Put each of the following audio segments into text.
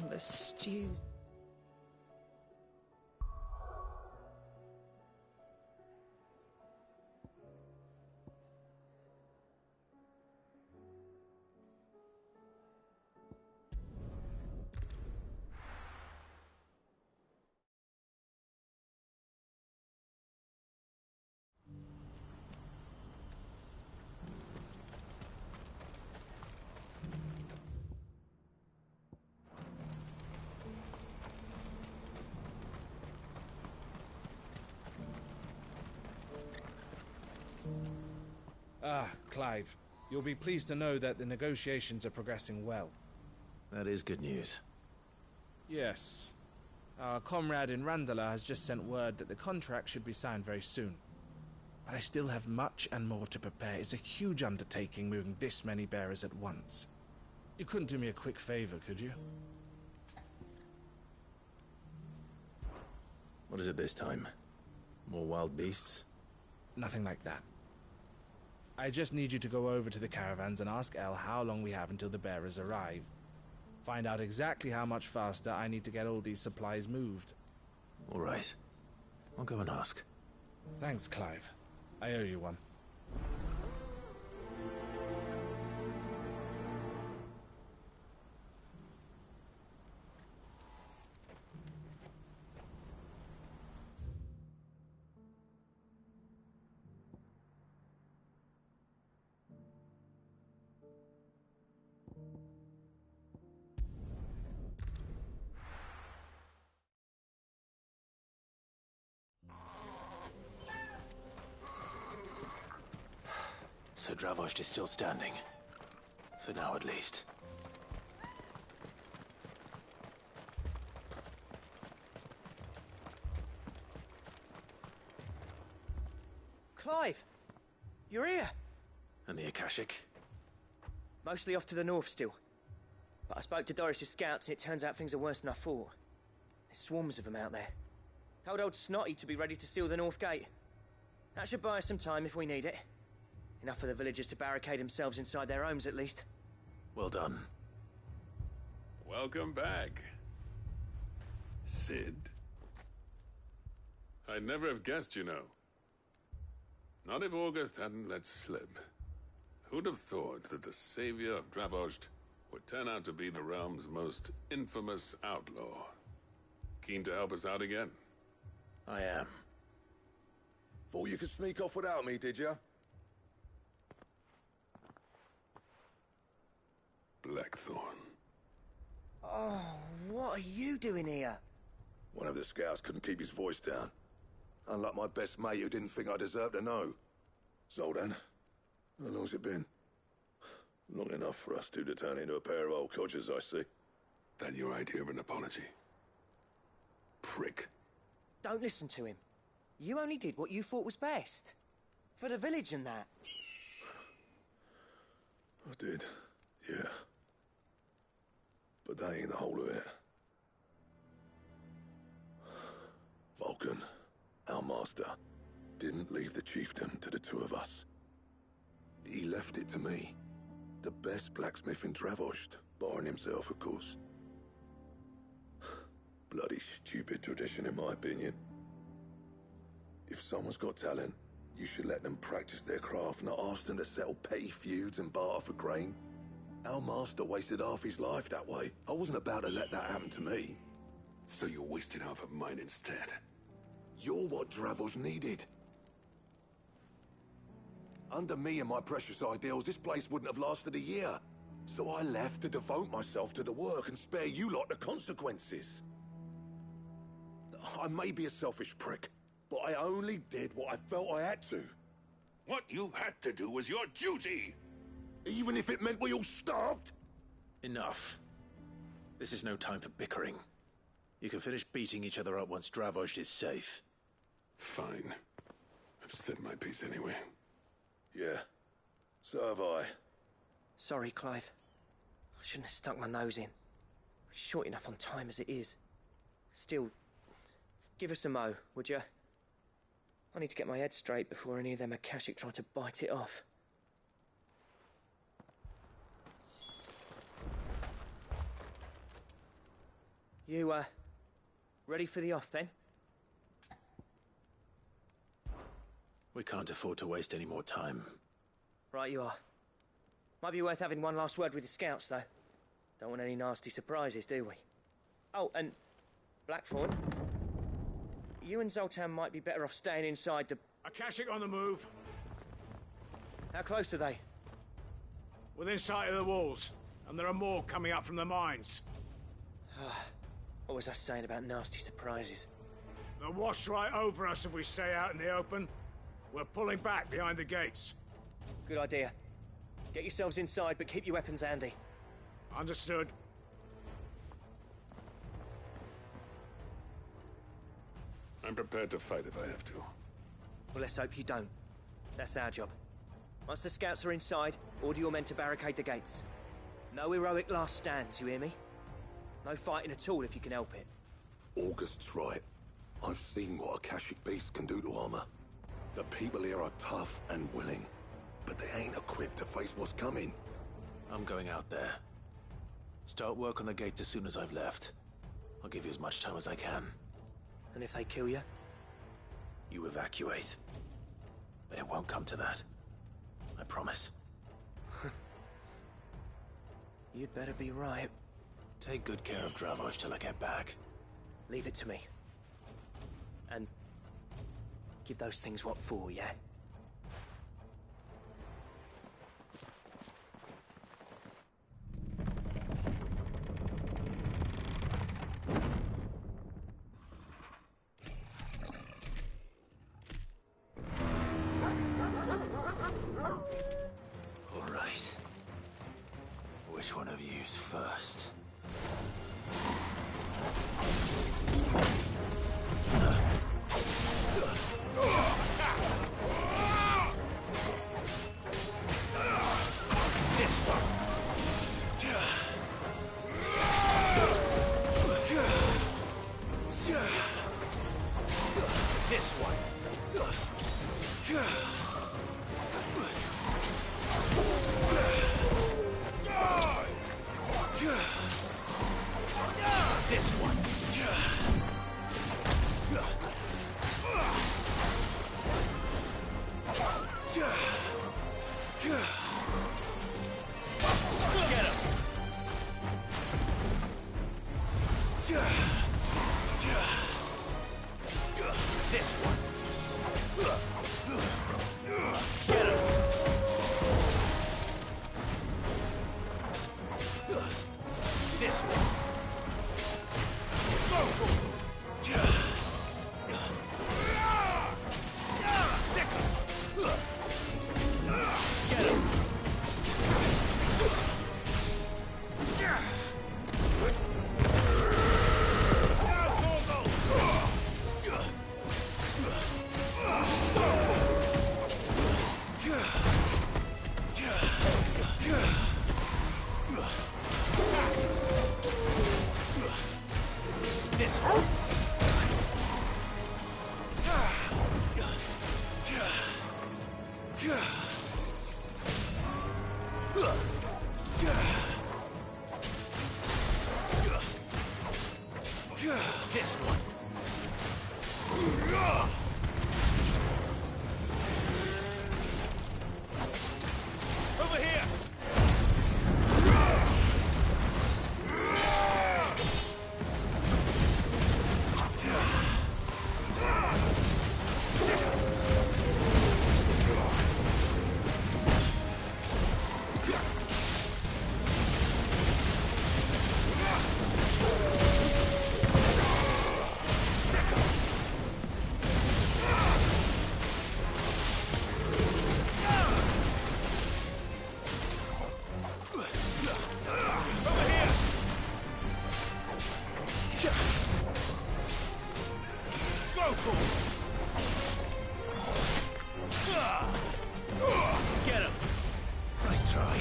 The stew. Ah, Clive. You'll be pleased to know that the negotiations are progressing well. That is good news. Yes. Our comrade in Randala has just sent word that the contract should be signed very soon. But I still have much and more to prepare. It's a huge undertaking moving this many bearers at once. You couldn't do me a quick favor, could you? What is it this time? More wild beasts? Nothing like that. I just need you to go over to the caravans and ask El how long we have until the bearers arrive. Find out exactly how much faster I need to get all these supplies moved. All right. I'll go and ask. Thanks, Clive. I owe you one. So Dravost is still standing. For now, at least. Clive! You're here! And the Akashic? Mostly off to the north still. But I spoke to Doris' scouts and it turns out things are worse than I thought. There's swarms of them out there. Told old Snotty to be ready to seal the north gate. That should buy us some time if we need it. Enough for the villagers to barricade themselves inside their homes, at least. Well done. Welcome back, Cid. I'd never have guessed, you know. Not if August hadn't let slip. Who'd have thought that the savior of Dravost would turn out to be the realm's most infamous outlaw? Keen to help us out again? I am. Thought you could sneak off without me, did you? Blackthorn. Oh, what are you doing here? One of the scouts couldn't keep his voice down. Unlike my best mate who didn't think I deserved to know. Zoldan, how long's it been? Long enough for us two to turn into a pair of old codgers, I see. That your idea of an apology? Prick. Don't listen to him. You only did what you thought was best. For the village and that. I did, yeah. But that ain't the whole of it. Vulcan, our master, didn't leave the chiefdom to the two of us. He left it to me. The best blacksmith in Dravost, barring himself, of course. Bloody stupid tradition, in my opinion. If someone's got talent, you should let them practice their craft, not ask them to settle petty feuds and barter for grain. Our master wasted half his life that way. I wasn't about to let that happen to me. So you wasted half of mine instead? You're what Dravost needed. Under me and my precious ideals, this place wouldn't have lasted a year. So I left to devote myself to the work and spare you lot the consequences. I may be a selfish prick, but I only did what I felt I had to. What you had to do was your duty! Even if it meant we all starved? Enough. This is no time for bickering. You can finish beating each other up once Dravost is safe. Fine. I've said my piece anyway. Yeah, so have I. Sorry, Clive. I shouldn't have stuck my nose in. We're short enough on time as it is. Still, give us a mo, would you? I need to get my head straight before any of them Akashic try to bite it off. You, ready for the off, then? We can't afford to waste any more time. Right you are. Might be worth having one last word with the scouts, though. Don't want any nasty surprises, do we? Oh, and Blackthorn, you and Zoltan might be better off staying inside the... Akashic on the move. How close are they? Within sight of the walls. And there are more coming up from the mines. What was I saying about nasty surprises? They'll wash right over us if we stay out in the open. We're pulling back behind the gates. Good idea. Get yourselves inside, but keep your weapons handy. Understood. I'm prepared to fight if I have to. Well, let's hope you don't. That's our job. Once the scouts are inside, order your men to barricade the gates. No heroic last stands, you hear me? No fighting at all if you can help it. August's right. I've seen what Akashic beasts can do to armor. The people here are tough and willing, but they ain't equipped to face what's coming. I'm going out there. Start work on the gate as soon as I've left. I'll give you as much time as I can. And if they kill you? You evacuate. But it won't come to that. I promise. You'd better be right. Take good care of Dravoj till I get back. Leave it to me. And give those things what for, yeah? All right. Which one of you's first? Get him! Nice try.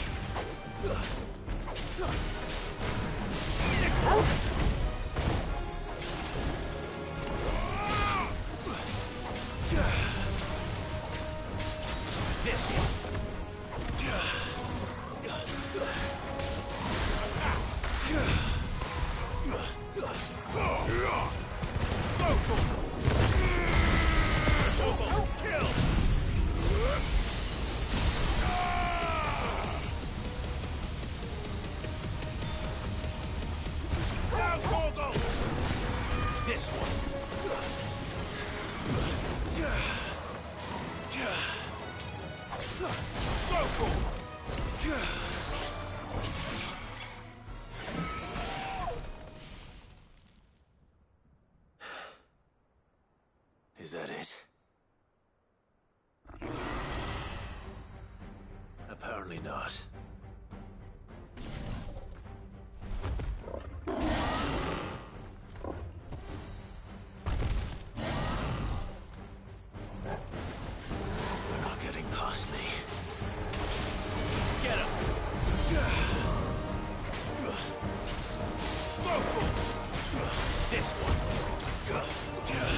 This one. This one. Is that it? Apparently not. They're not getting past me. Get him! This one. Over here!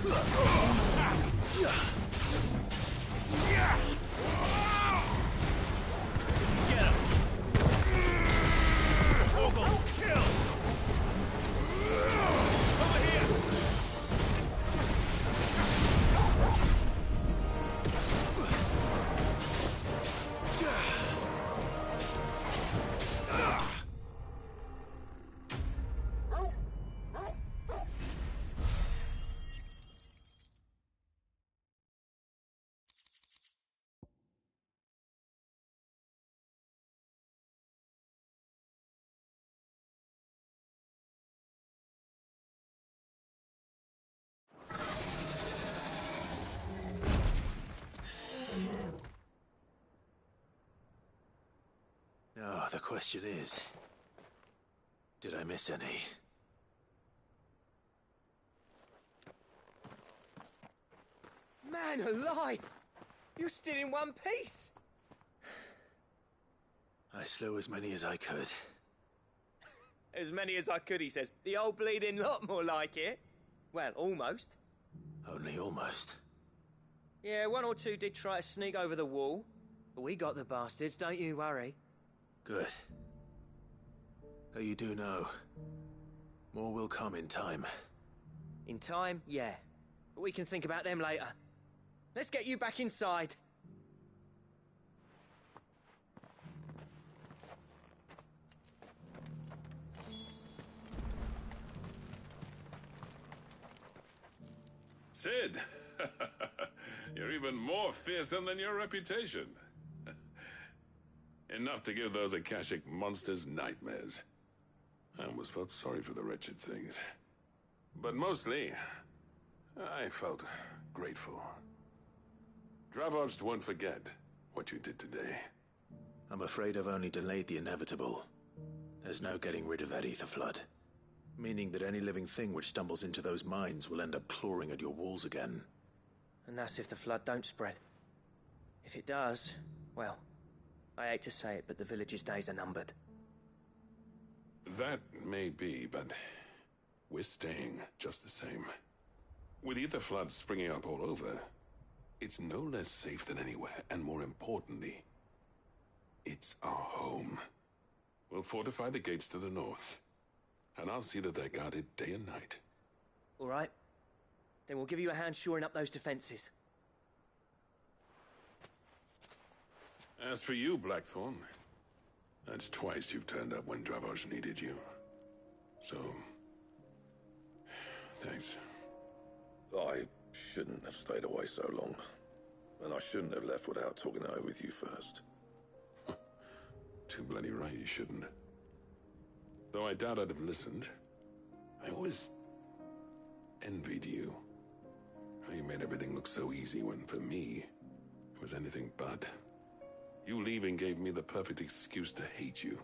Go to him! Over here! Get him! Now, the question is, did I miss any? Man alive! You're still in one piece! I slew as many as I could. As many as I could, he says. The old bleeding lot, more like it. Well, almost. Only almost. Yeah, one or two did try to sneak over the wall. But we got the bastards, don't you worry. Good. Though you do know, more will come in time. In time, yeah. But we can think about them later. Let's get you back inside. Cid! You're even more fearsome than your reputation. Enough to give those Akashic monsters nightmares. I almost felt sorry for the wretched things. But mostly, I felt grateful. Dravoged won't forget what you did today. I'm afraid I've only delayed the inevitable. There's no getting rid of that ether flood. Meaning that any living thing which stumbles into those mines will end up clawing at your walls again. And that's if the flood don't spread. If it does, well, I hate to say it, but the village's days are numbered. That may be, but we're staying just the same. With Ether floods springing up all over, it's no less safe than anywhere, and more importantly, it's our home. We'll fortify the gates to the north, and I'll see that they're guarded day and night. All right. Then we'll give you a hand shoring up those defenses. As for you, Blackthorn, that's twice you've turned up when Dravos needed you. So, thanks. I shouldn't have stayed away so long. And I shouldn't have left without talking it over with you first. Too bloody right you shouldn't. Though I doubt I'd have listened. I always envied you. How you made everything look so easy when, for me, it was anything but. You leaving gave me the perfect excuse to hate you.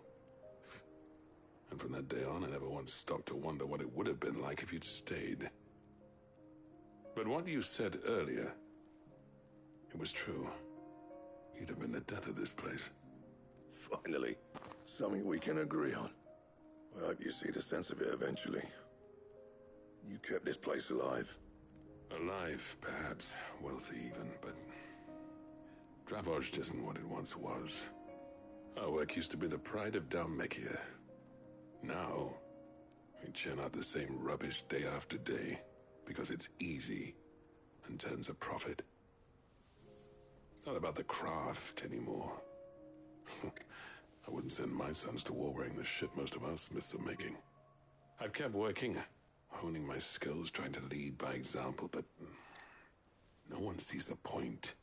And from that day on, I never once stopped to wonder what it would have been like if you'd stayed. But what you said earlier, it was true. You'd have been the death of this place. Finally, something we can agree on. I hope you see the sense of it eventually. You kept this place alive. Alive, perhaps. Wealthy even, but Dravos isn't what it once was. Our work used to be the pride of Dhalmekia. Now, we churn out the same rubbish day after day because it's easy and turns a profit. It's not about the craft anymore. I wouldn't send my sons to war wearing the shit most of our smiths are making. I've kept working, honing my skills, trying to lead by example, but no one sees the point.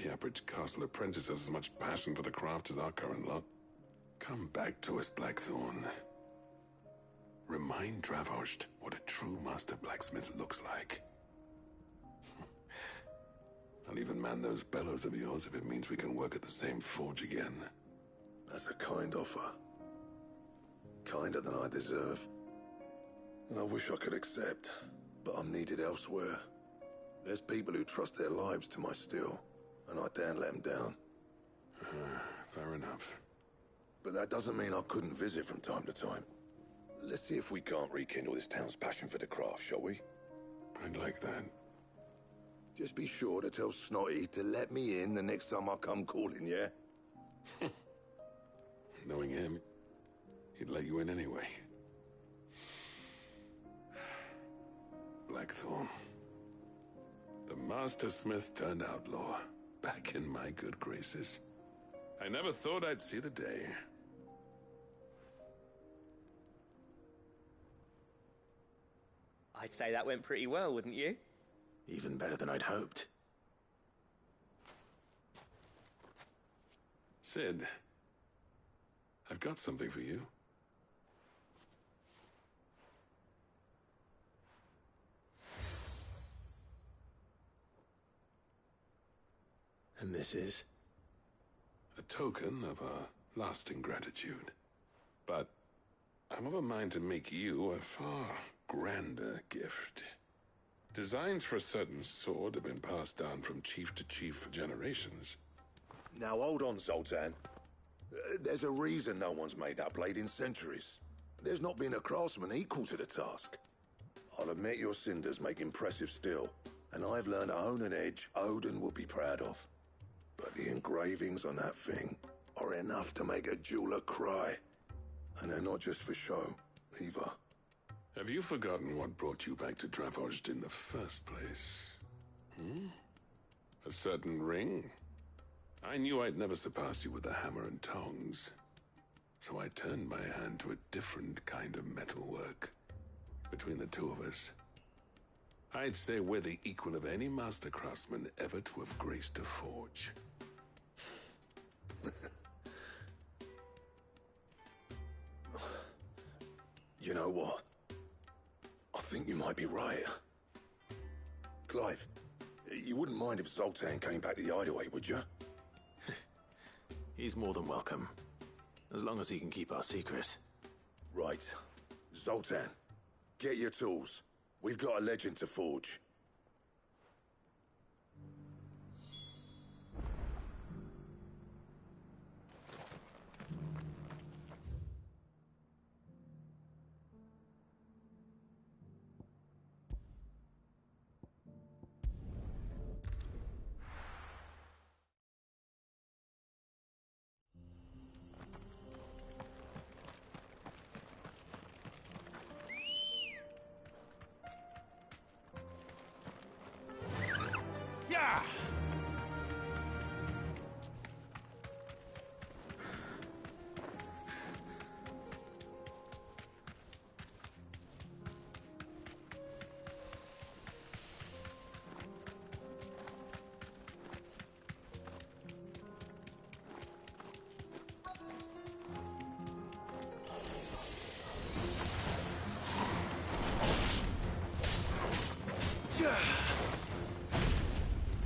The average castle apprentice has as much passion for the craft as our current lot. Come back to us, Blackthorn. Remind Dravos what a true master blacksmith looks like. I'll even man those bellows of yours if it means we can work at the same forge again. That's a kind offer. Kinder than I deserve. And I wish I could accept, but I'm needed elsewhere. There's people who trust their lives to my steel, and I daren't let them down. Fair enough. But that doesn't mean I couldn't visit from time to time. Let's see if we can't rekindle this town's passion for the craft, shall we? I'd like that. Just be sure to tell Snotty to let me in the next time I come calling, yeah? Knowing him, he'd let you in anyway. Blackthorn. The Master Smith turned outlaw, back in my good graces. I never thought I'd see the day. I'd say that went pretty well, wouldn't you? Even better than I'd hoped. Sid, I've got something for you. And this is? A token of our lasting gratitude. But I'm of a mind to make you a far grander gift. Designs for a certain sword have been passed down from chief to chief for generations. Now hold on, Zoltan. There's a reason no one's made that blade in centuries. There's not been a craftsman equal to the task. I'll admit your cinders make impressive steel, and I've learned to own an edge Odin will be proud of. But the engravings on that thing are enough to make a jeweler cry. And they're not just for show, either. Have you forgotten what brought you back to Dravos in the first place? A certain ring? I knew I'd never surpass you with the hammer and tongs. So I turned my hand to a different kind of metalwork. Between the two of us, I'd say we're the equal of any master craftsman ever to have graced a forge. You know what? I think you might be right. Clive, you wouldn't mind if Zoltan came back to the Hideaway, would you? He's more than welcome. As long as he can keep our secret. Right. Zoltan, get your tools. We've got a legend to forge.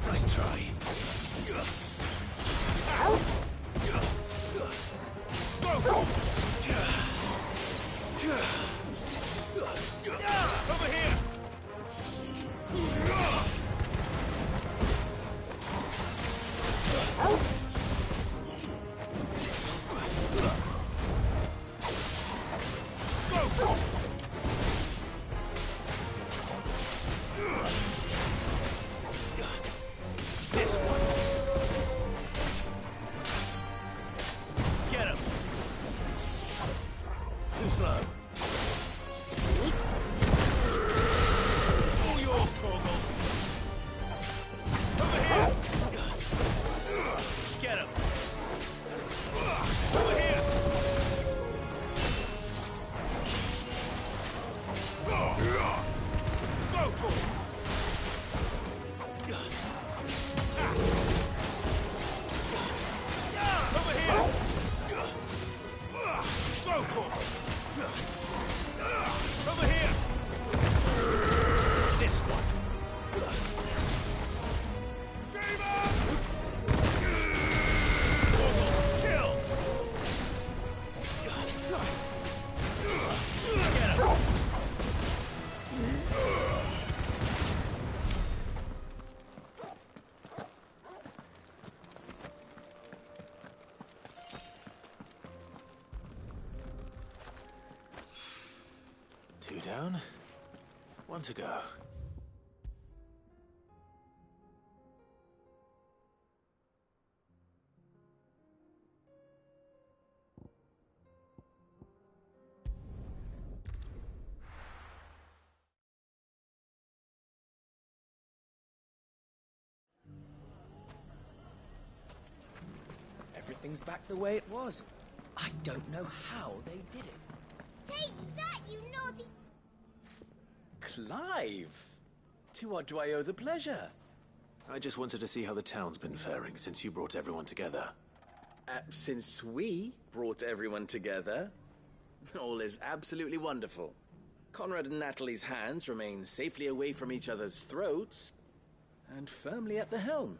Nice try. Over here! This one. Get him! Too slow. All yours, Torgal! Over here! Get him! Over here! Go, Torgal! Over here! Go, Torgal! Over here! This one! Save him! Kill! Get him! Two down. One to go. Everything's back the way it was. I don't know how they did it. Take that, you naughty... Clive! To what do I owe the pleasure? I just wanted to see how the town's been faring since you brought everyone together. Since we brought everyone together, all is absolutely wonderful. Conrad and Natalie's hands remain safely away from each other's throats and firmly at the helm.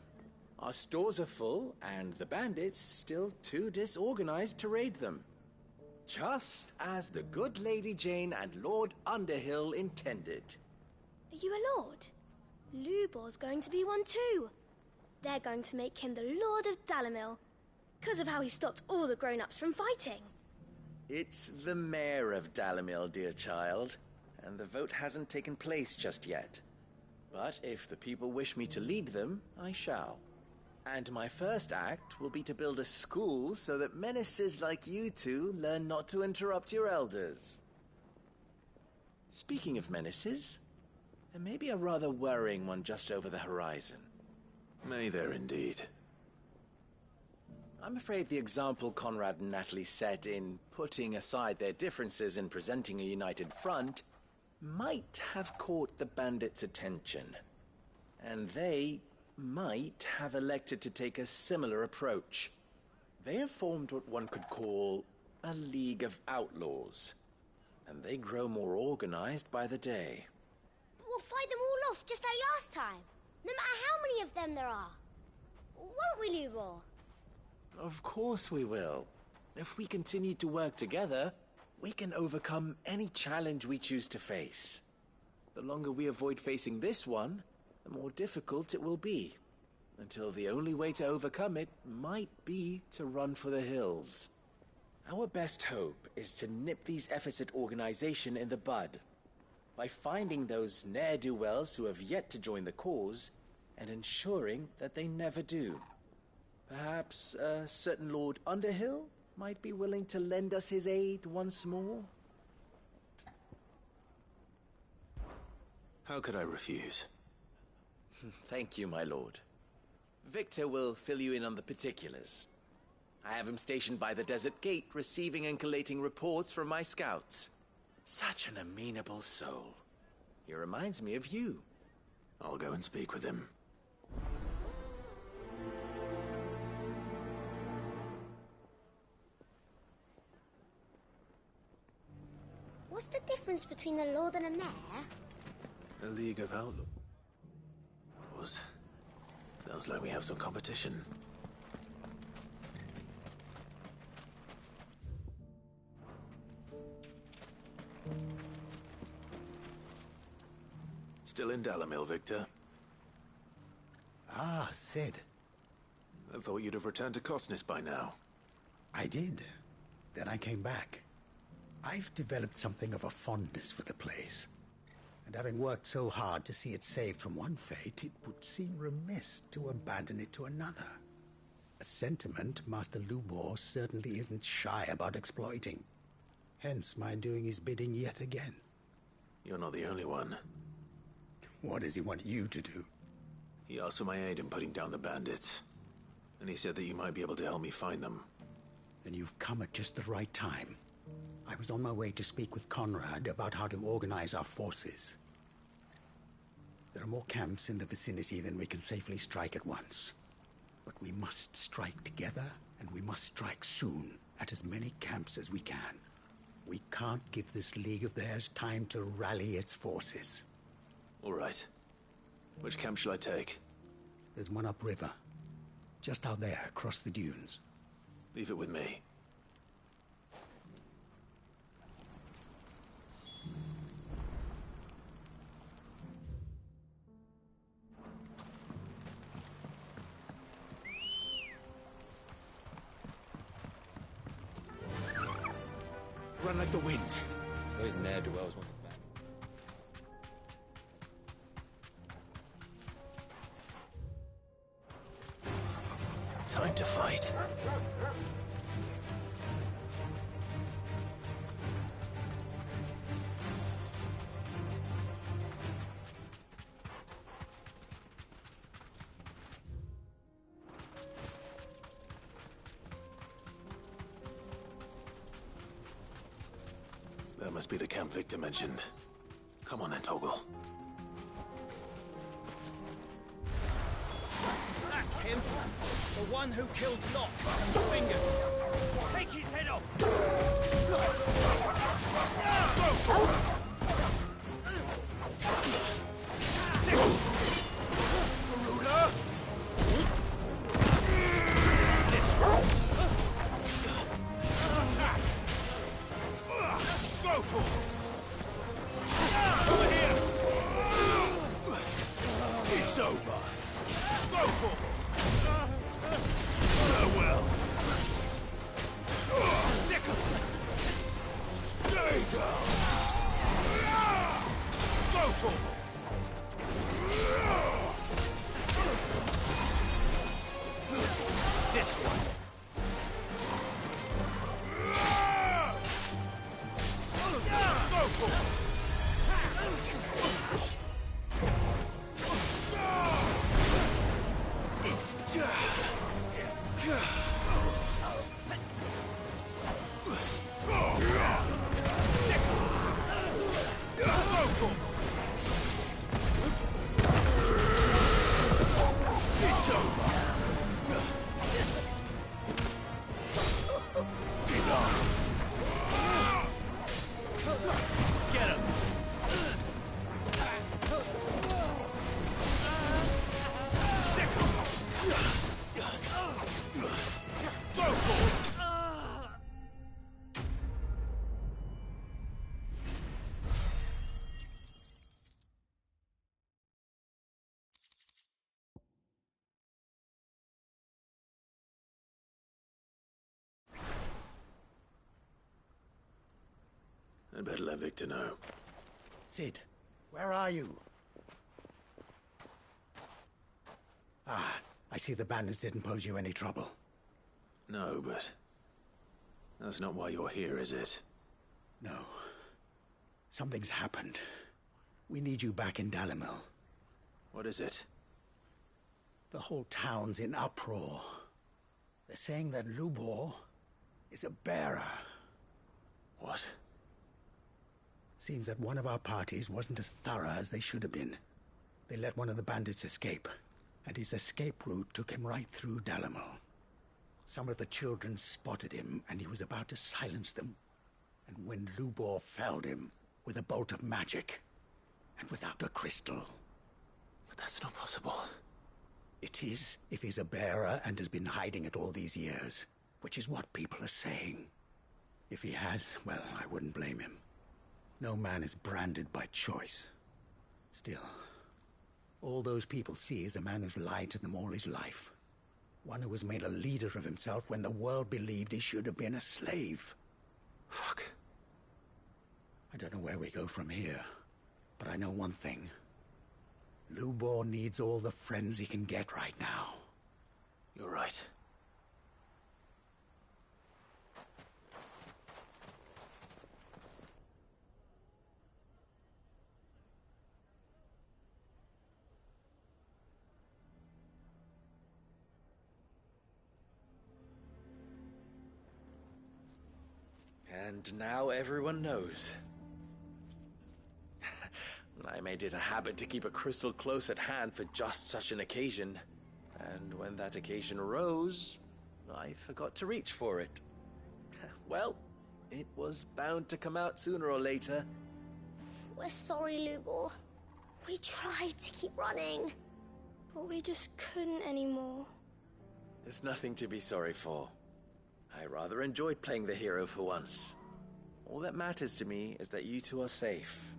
Our stores are full, and the bandits still too disorganized to raid them. Just as the good Lady Jane and Lord Underhill intended. Are you a lord? Lubor's going to be one too. They're going to make him the Lord of Dalimil, because of how he stopped all the grown-ups from fighting. It's the mayor of Dalimil, dear child, and the vote hasn't taken place just yet. But if the people wish me to lead them, I shall. And my first act will be to build a school so that menaces like you two learn not to interrupt your elders. Speaking of menaces, there may be a rather worrying one just over the horizon. May there indeed. I'm afraid the example Conrad and Natalie set in putting aside their differences and presenting a united front might have caught the bandits' attention. And they might have elected to take a similar approach. They have formed what one could call a League of Outlaws, and they grow more organized by the day. But we'll fight them all off just like last time, no matter how many of them there are. Won't we, Lubor? Of course we will. If we continue to work together, we can overcome any challenge we choose to face. The longer we avoid facing this one, the more difficult it will be. Until the only way to overcome it might be to run for the hills. Our best hope is to nip these efforts at organization in the bud, by finding those ne'er-do-wells who have yet to join the cause, and ensuring that they never do. Perhaps a certain Lord Underhill might be willing to lend us his aid once more? How could I refuse? Thank you, my lord. Victor will fill you in on the particulars. I have him stationed by the Desert Gate, receiving and collating reports from my scouts. Such an amenable soul. He reminds me of you. I'll go and speak with him. What's the difference between a lord and a mayor? A League of Outlaws. Sounds like we have some competition. Still in Dalimil, Victor? Ah, Cid. I thought you'd have returned to Cosnis by now. I did. Then I came back. I've developed something of a fondness for the place. And having worked so hard to see it saved from one fate, it would seem remiss to abandon it to another. A sentiment Master Lubor certainly isn't shy about exploiting. Hence my doing his bidding yet again. You're not the only one. What does he want you to do? He asked for my aid in putting down the bandits. And he said that you might be able to help me find them. Then you've come at just the right time. I was on my way to speak with Conrad about how to organize our forces. There are more camps in the vicinity than we can safely strike at once. But we must strike together, and we must strike soon at as many camps as we can. We can't give this league of theirs time to rally its forces. All right. Which camp shall I take? There's one upriver. Just out there, across the dunes. Leave it with me. Run like the wind. Those ne'er-do-wells want it back. Time to fight. That must be the camp Victor mentioned. Come on then, Toggle. That's him! The one who killed Locke and the Fingers! Take his head off! Ruler! This one! Go to him! Over here! It's over! Go to him! Farewell! Sick of it! Stay down! Go to him! This one! Go to him! Get him! I'd better let Victor know. Cid, where are you? Ah, I see the bandits didn't pose you any trouble. No, but that's not why you're here, is it? No. Something's happened. We need you back in Dalimil. What is it? The whole town's in uproar. They're saying that Lubor is a bearer. What? Seems that one of our parties wasn't as thorough as they should have been. They let one of the bandits escape, and his escape route took him right through Dalimil. Some of the children spotted him, and he was about to silence them. And when Lubor felled him with a bolt of magic, and without a crystal. But that's not possible. It is, if he's a bearer and has been hiding it all these years, which is what people are saying. If he has, well, I wouldn't blame him. No man is branded by choice. Still, all those people see is a man who's lied to them all his life. One who was made a leader of himself when the world believed he should have been a slave. Fuck. I don't know where we go from here, but I know one thing. Lubor needs all the friends he can get right now. You're right. And now everyone knows. I made it a habit to keep a crystal close at hand for just such an occasion. And when that occasion arose, I forgot to reach for it. Well, it was bound to come out sooner or later. We're sorry, Lubor. We tried to keep running. But we just couldn't anymore. There's nothing to be sorry for. I rather enjoyed playing the hero for once. All that matters to me is that you two are safe.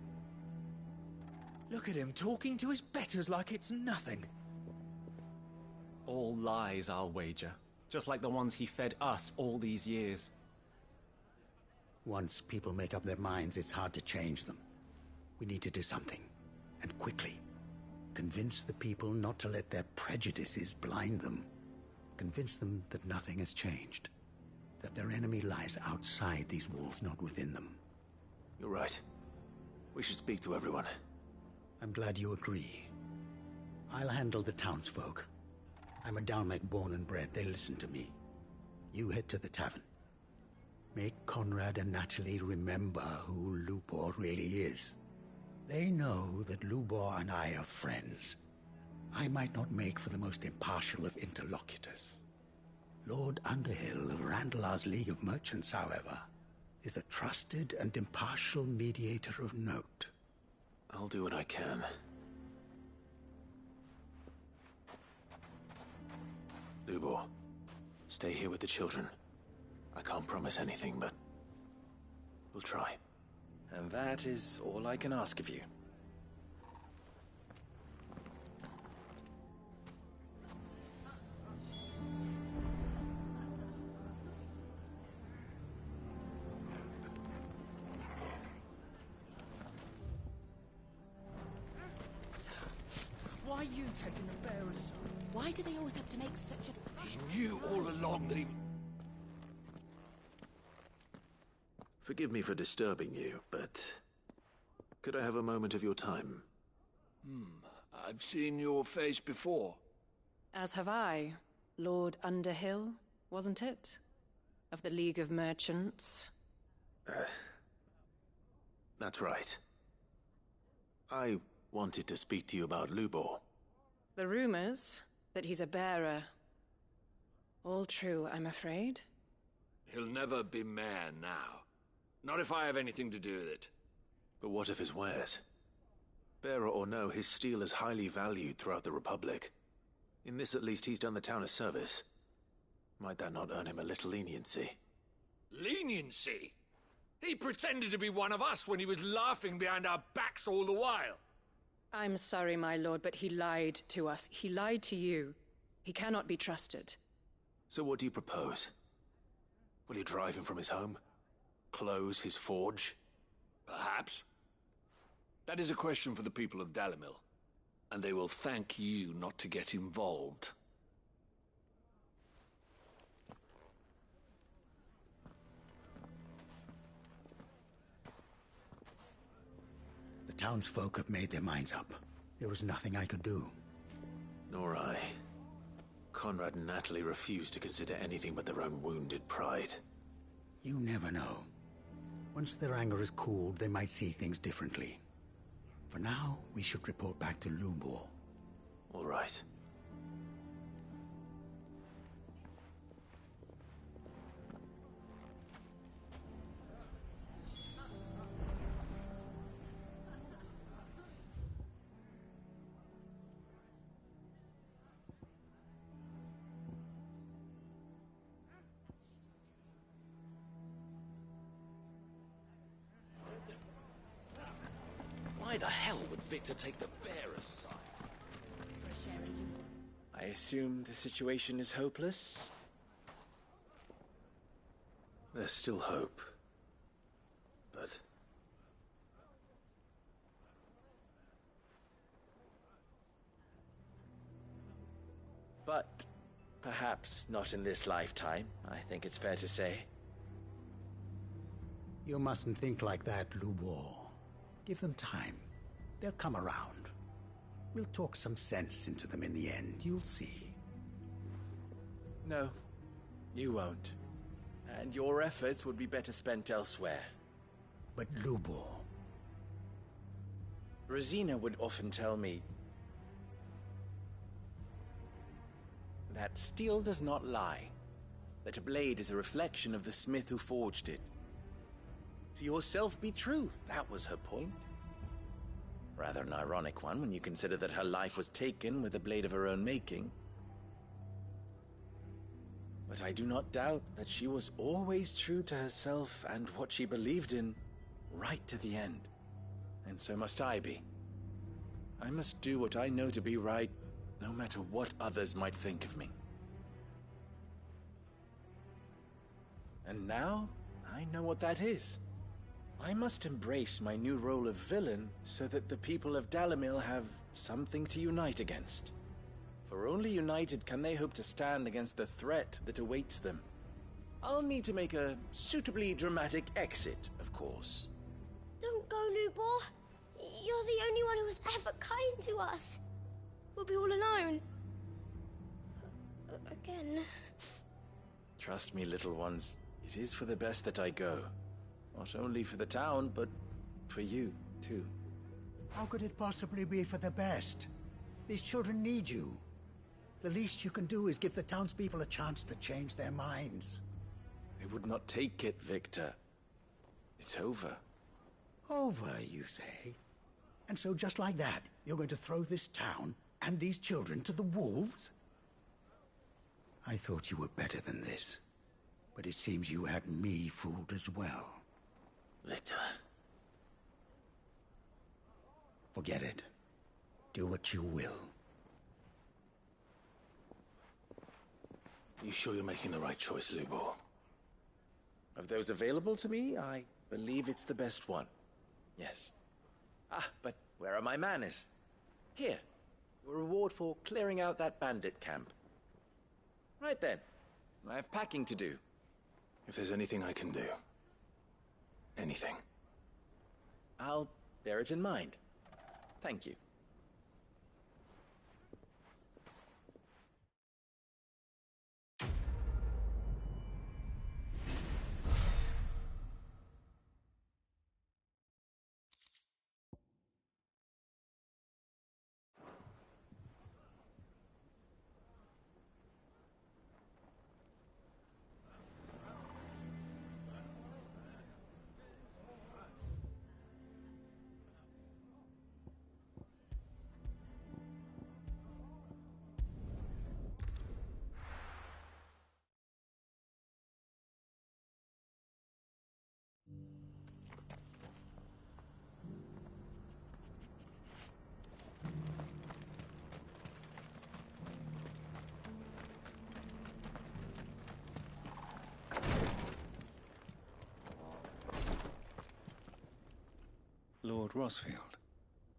Look at him talking to his betters like it's nothing. All lies, I'll wager. Just like the ones he fed us all these years. Once people make up their minds, it's hard to change them. We need to do something, and quickly. Convince the people not to let their prejudices blind them. Convince them that nothing has changed. That their enemy lies outside these walls, not within them. You're right. We should speak to everyone. I'm glad you agree. I'll handle the townsfolk. I'm a Dalmec born and bred. They listen to me. You head to the tavern. Make Conrad and Natalie remember who Lubor really is. They know that Lubor and I are friends. I might not make for the most impartial of interlocutors. Lord Underhill of Randalar's League of Merchants, however, is a trusted and impartial mediator of note. I'll do what I can. Lubor, stay here with the children. I can't promise anything, but we'll try. And that is all I can ask of you. Why are you taking the bearers? Why do they always have to make such a... He knew all along that he... Forgive me for disturbing you, but could I have a moment of your time? I've seen your face before. As have I. Lord Underhill, wasn't it? Of the League of Merchants. That's right. I wanted to speak to you about Lubor. The rumors that he's a bearer. All true, I'm afraid. He'll never be mayor now. Not if I have anything to do with it. But what of his wares? Bearer or no, his steel is highly valued throughout the Republic. In this, at least, he's done the town a service. Might that not earn him a little leniency? Leniency? He pretended to be one of us when he was laughing behind our backs all the while. I'm sorry, my lord, but he lied to us. He lied to you. He cannot be trusted. So what do you propose? Will you drive him from his home? Close his forge? Perhaps. That is a question for the people of Dalimil, and they will thank you not to get involved. The townsfolk have made their minds up. There was nothing I could do. Nor I. Conrad and Natalie refused to consider anything but their own wounded pride. You never know. Once their anger is cooled, they might see things differently. For now, we should report back to Lubor. All right. Why the hell would Victor take the bearer's side? I assume the situation is hopeless? There's still hope. But... But perhaps not in this lifetime, I think it's fair to say. You mustn't think like that, Lubor. Give them time. They'll come around. We'll talk some sense into them in the end, you'll see. No, you won't. And your efforts would be better spent elsewhere. But Lubor... Rosina would often tell me that steel does not lie, that a blade is a reflection of the smith who forged it. To yourself be true, that was her point. Rather an ironic one when you consider that her life was taken with a blade of her own making. But I do not doubt that she was always true to herself and what she believed in, right to the end. And so must I be. I must do what I know to be right, no matter what others might think of me. And now, I know what that is. I must embrace my new role of villain so that the people of Dalimil have something to unite against. For only united can they hope to stand against the threat that awaits them. I'll need to make a suitably dramatic exit, of course. Don't go, Lubor. You're the only one who was ever kind to us. We'll be all alone. Again. Trust me, little ones. It is for the best that I go. Not only for the town, but for you, too. How could it possibly be for the best? These children need you. The least you can do is give the townspeople a chance to change their minds. I would not take it, Victor. It's over. Over, you say? And so just like that, you're going to throw this town and these children to the wolves? I thought you were better than this. But it seems you had me fooled as well. Victor. Forget it. Do what you will. You sure you're making the right choice, Lubor? Of those available to me, I believe it's the best one. Yes. Ah, but where are my manners? Here. Your reward for clearing out that bandit camp. Right then. I have packing to do. If there's anything I can do. Anything. I'll bear it in mind. Thank you. Lord Rosfield.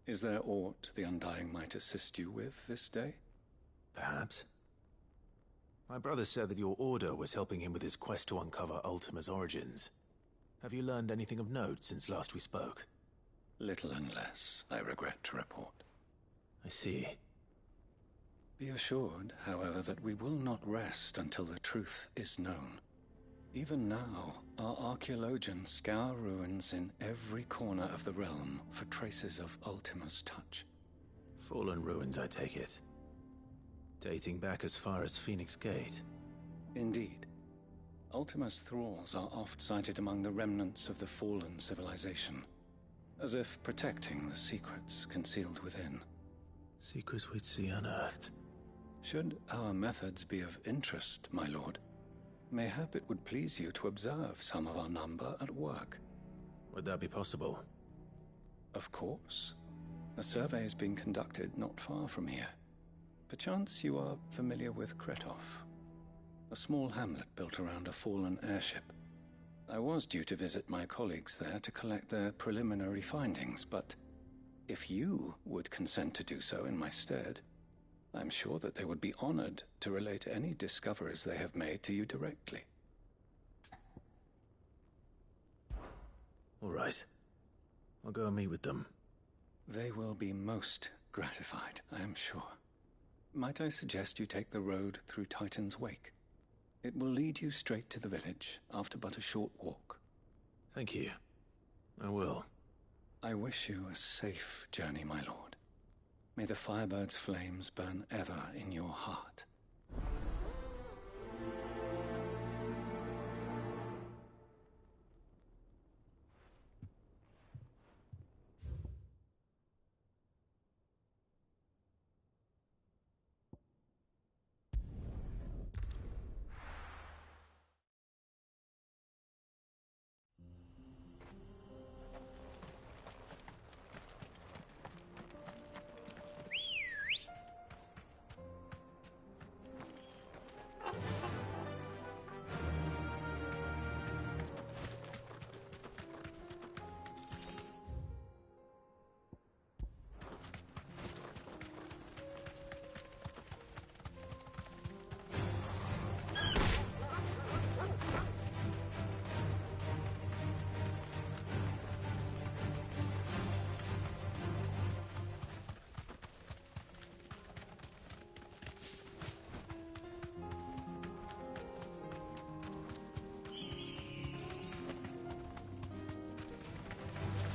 Is there aught the Undying might assist you with this day? Perhaps. My brother said that your order was helping him with his quest to uncover Ultima's origins. Have you learned anything of note since last we spoke? Little and less, I regret to report. I see. Be assured, however, that we will not rest until the truth is known. Even now, our archaeologians scour ruins in every corner of the realm for traces of Ultima's touch. Fallen ruins, I take it. Dating back as far as Phoenix Gate. Indeed. Ultima's thralls are oft sighted among the remnants of the fallen civilization, as if protecting the secrets concealed within. Secrets we'd see unearthed. Should our methods be of interest, my lord, mayhap it would please you to observe some of our number at work. Would that be possible? Of course. A survey is being conducted not far from here. Perchance you are familiar with Kretov, a small hamlet built around a fallen airship. I was due to visit my colleagues there to collect their preliminary findings, but if you would consent to do so in my stead, I'm sure that they would be honored to relate any discoveries they have made to you directly. All right. I'll go and meet with them. They will be most gratified, I am sure. Might I suggest you take the road through Titan's Wake? It will lead you straight to the village after but a short walk. Thank you. I will. I wish you a safe journey, my lord. May the Firebird's flames burn ever in your heart.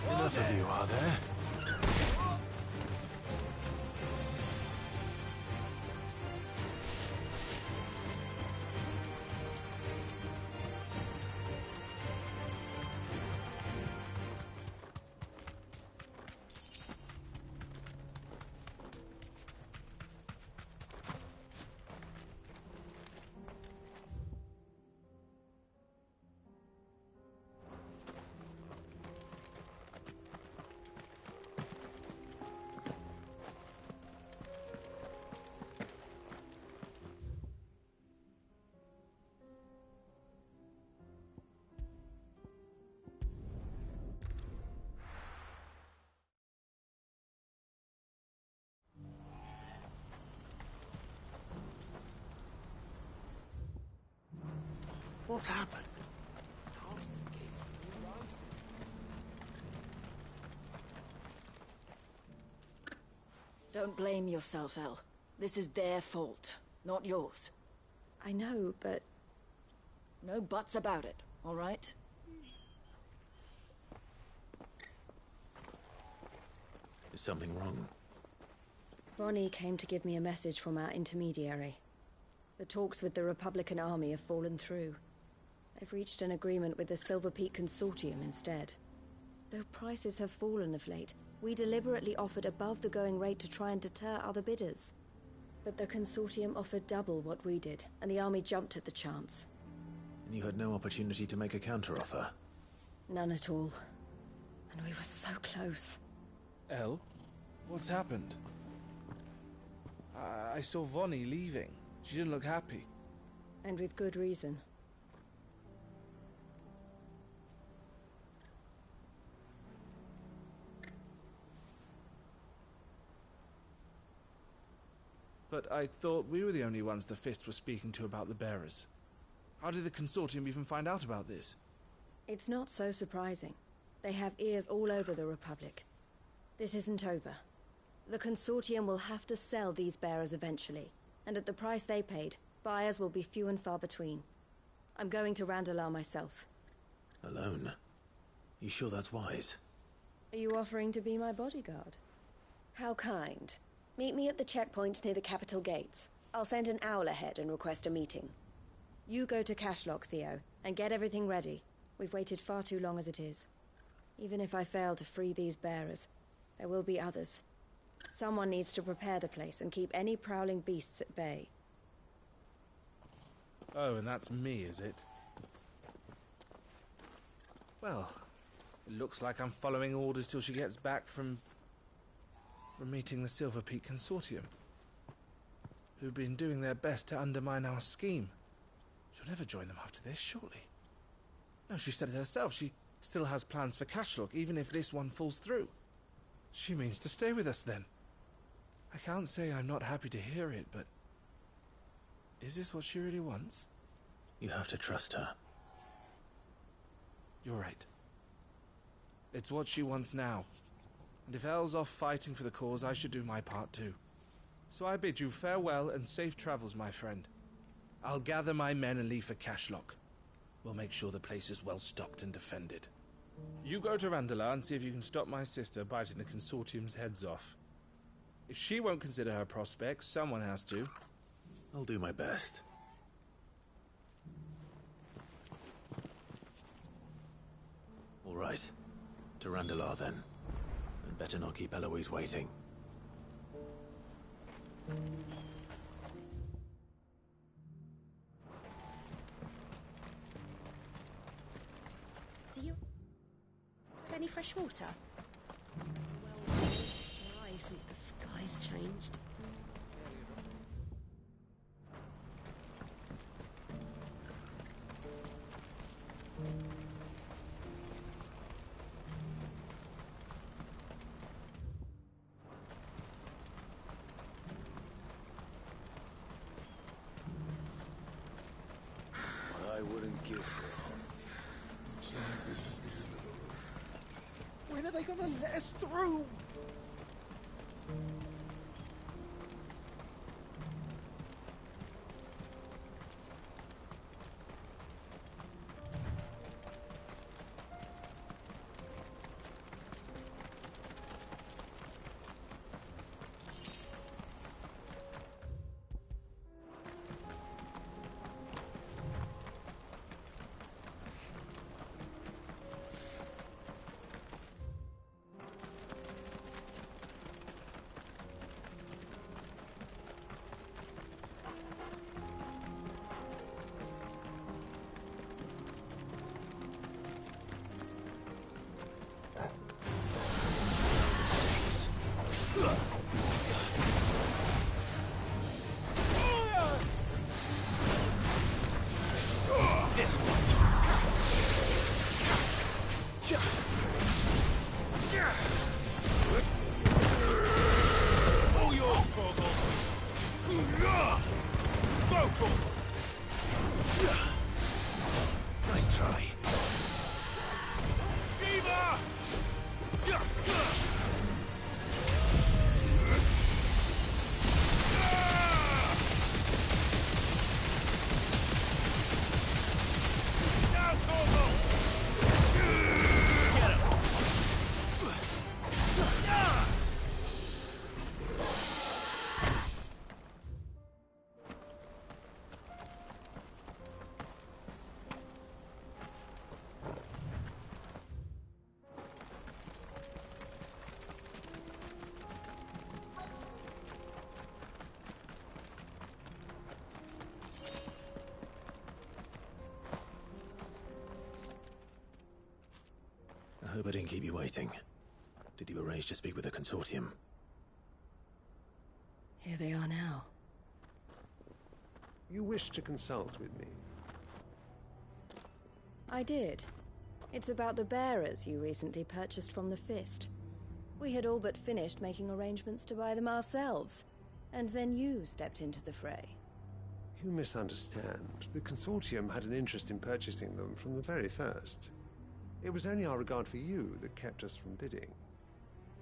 Enough of you, are there? What's happened? Don't blame yourself, El. This is their fault, not yours. I know, but... No buts about it, all right? Is something wrong? Vonnie came to give me a message from our intermediary. The talks with the Republican army have fallen through. They've reached an agreement with the Silver Peak Consortium instead. Though prices have fallen of late, we deliberately offered above the going rate to try and deter other bidders. But the Consortium offered double what we did, and the army jumped at the chance. And you had no opportunity to make a counteroffer? None at all. And we were so close. El? What's happened? I saw Vonnie leaving. She didn't look happy. And with good reason. But I thought we were the only ones the Fist were speaking to about the bearers. How did the Consortium even find out about this? It's not so surprising. They have ears all over the Republic. This isn't over. The Consortium will have to sell these bearers eventually, and at the price they paid, buyers will be few and far between. I'm going to Randalar myself. Alone? You sure that's wise? Are you offering to be my bodyguard? How kind. Meet me at the checkpoint near the capital gates. I'll send an owl ahead and request a meeting. You go to Cashlock, Theo, and get everything ready. We've waited far too long as it is. Even if I fail to free these bearers, there will be others. Someone needs to prepare the place and keep any prowling beasts at bay. Oh, and that's me, is it? Well, it looks like I'm following orders till she gets back from meeting the Silver Peak Consortium, who've been doing their best to undermine our scheme. She'll never join them after this, surely. No, she said it herself. She still has plans for Cashlock, even if this one falls through. She means to stay with us, then. I can't say I'm not happy to hear it, but... is this what she really wants? You have to trust her. You're right. It's what she wants now. And if Elle's off fighting for the cause, I should do my part too. So I bid you farewell and safe travels, my friend. I'll gather my men and leave for Cashlock. We'll make sure the place is well stocked and defended. You go to Randalar and see if you can stop my sister biting the Consortium's heads off. If she won't consider her prospects, someone has to. I'll do my best. All right. To Randalar, then. And better not keep Eloise waiting. Do you have any fresh water? Well, it's dry since the sky's changed. What I wouldn't give for it. Looks like this is the end of the road. When are they gonna let us through? All yours, Torgal. Go, Torgal. Nice try. Shiva! Now, Torgal! Get him! I hope I didn't keep you waiting. Did you arrange to speak with the Consortium? Here they are now. You wish to consult with me? I did. It's about the bearers you recently purchased from the Fist. We had all but finished making arrangements to buy them ourselves. And then you stepped into the fray. You misunderstand. The Consortium had an interest in purchasing them from the very first. It was only our regard for you that kept us from bidding.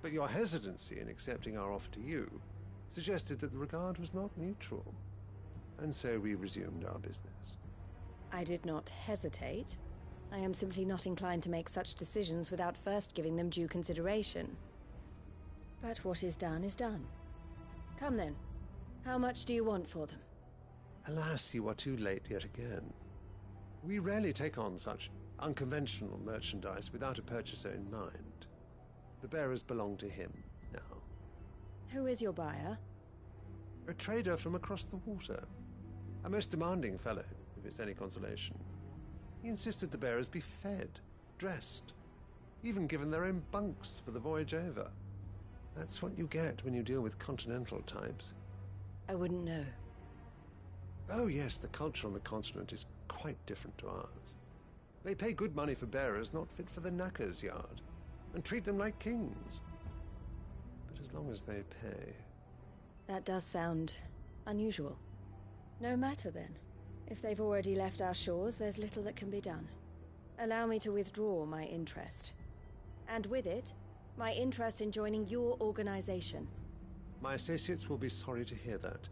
But your hesitancy in accepting our offer to you suggested that the regard was not mutual. And so we resumed our business. I did not hesitate. I am simply not inclined to make such decisions without first giving them due consideration. But what is done is done. Come then. How much do you want for them? Alas, you are too late yet again. We rarely take on such unconventional merchandise without a purchaser in mind. The bearers belong to him now. Who is your buyer? A trader from across the water. A most demanding fellow, if it's any consolation. He insisted the bearers be fed, dressed, even given their own bunks for the voyage over. That's what you get when you deal with continental types. I wouldn't know. Oh yes, the culture on the continent is quite different to ours. They pay good money for bearers not fit for the knacker's yard, and treat them like kings. But as long as they pay... That does sound unusual. No matter then. If they've already left our shores, there's little that can be done. Allow me to withdraw my interest. And with it, my interest in joining your organization. My associates will be sorry to hear that.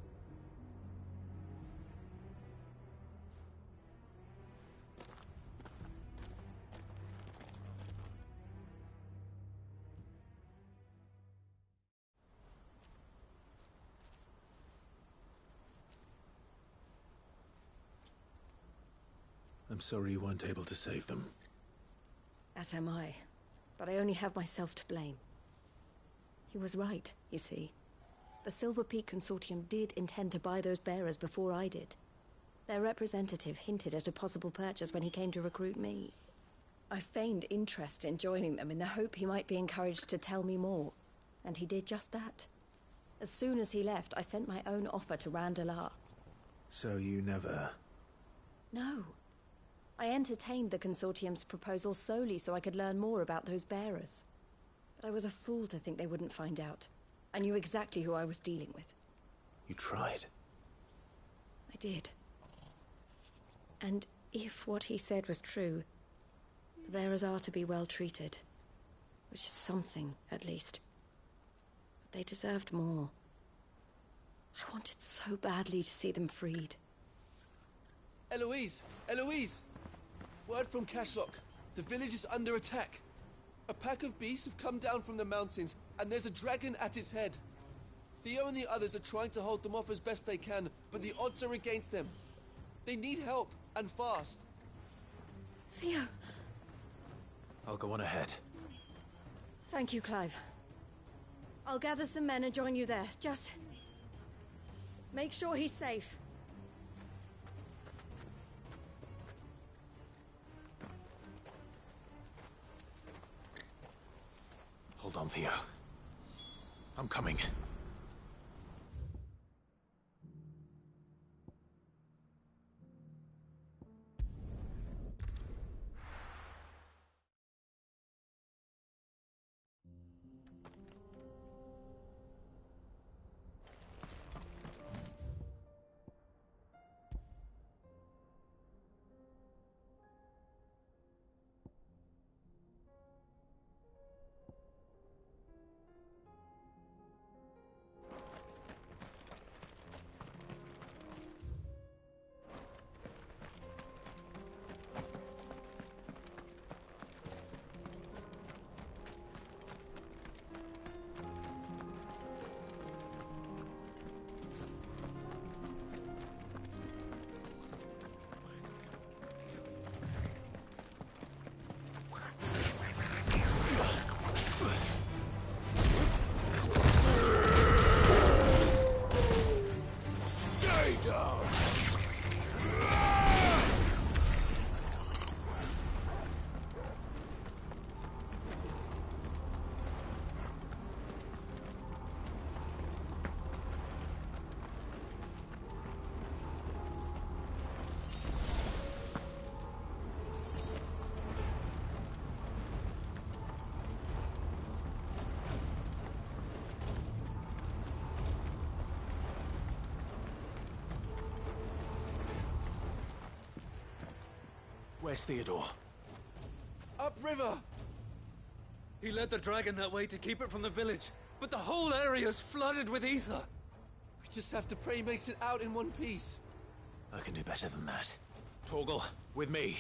I'm sorry you weren't able to save them. As am I. But I only have myself to blame. He was right, you see. The Silver Peak Consortium did intend to buy those bearers before I did. Their representative hinted at a possible purchase when he came to recruit me. I feigned interest in joining them in the hope he might be encouraged to tell me more. And he did just that. As soon as he left, I sent my own offer to Randalar. So you never... No. I entertained the Consortium's proposal solely so I could learn more about those bearers. But I was a fool to think they wouldn't find out. I knew exactly who I was dealing with. You tried. I did. And if what he said was true, the bearers are to be well treated. Which is something, at least. But they deserved more. I wanted so badly to see them freed. Eloise! Eloise! Word from Cashlock. The village is under attack. A pack of beasts have come down from the mountains, and there's a dragon at its head. Theo and the others are trying to hold them off as best they can, but the odds are against them. They need help, and fast. Theo! I'll go on ahead. Thank you, Clive. I'll gather some men and join you there. Just... make sure he's safe. Hold on, Theo. I'm coming. Where's Theodore? Upriver! He led the dragon that way to keep it from the village, but the whole area's flooded with ether. We just have to pray he makes it out in one piece. I can do better than that. Torgal, with me.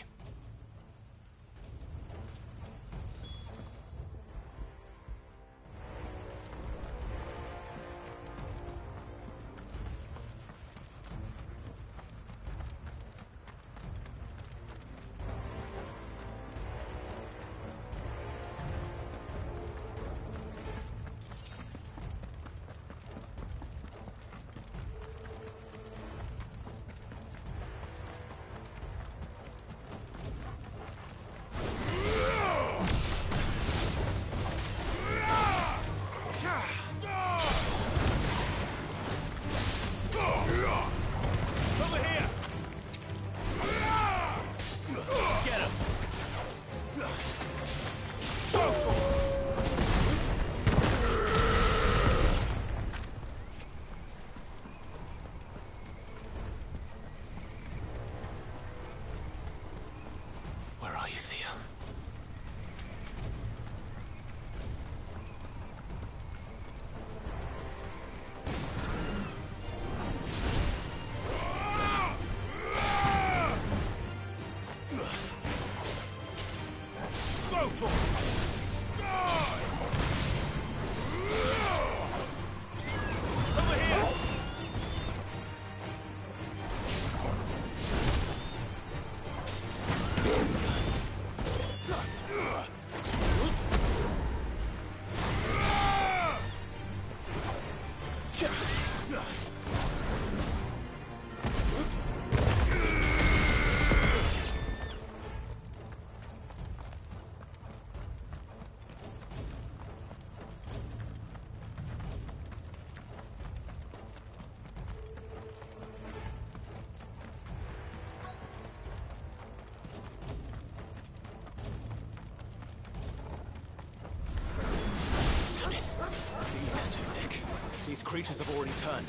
These creatures have already turned.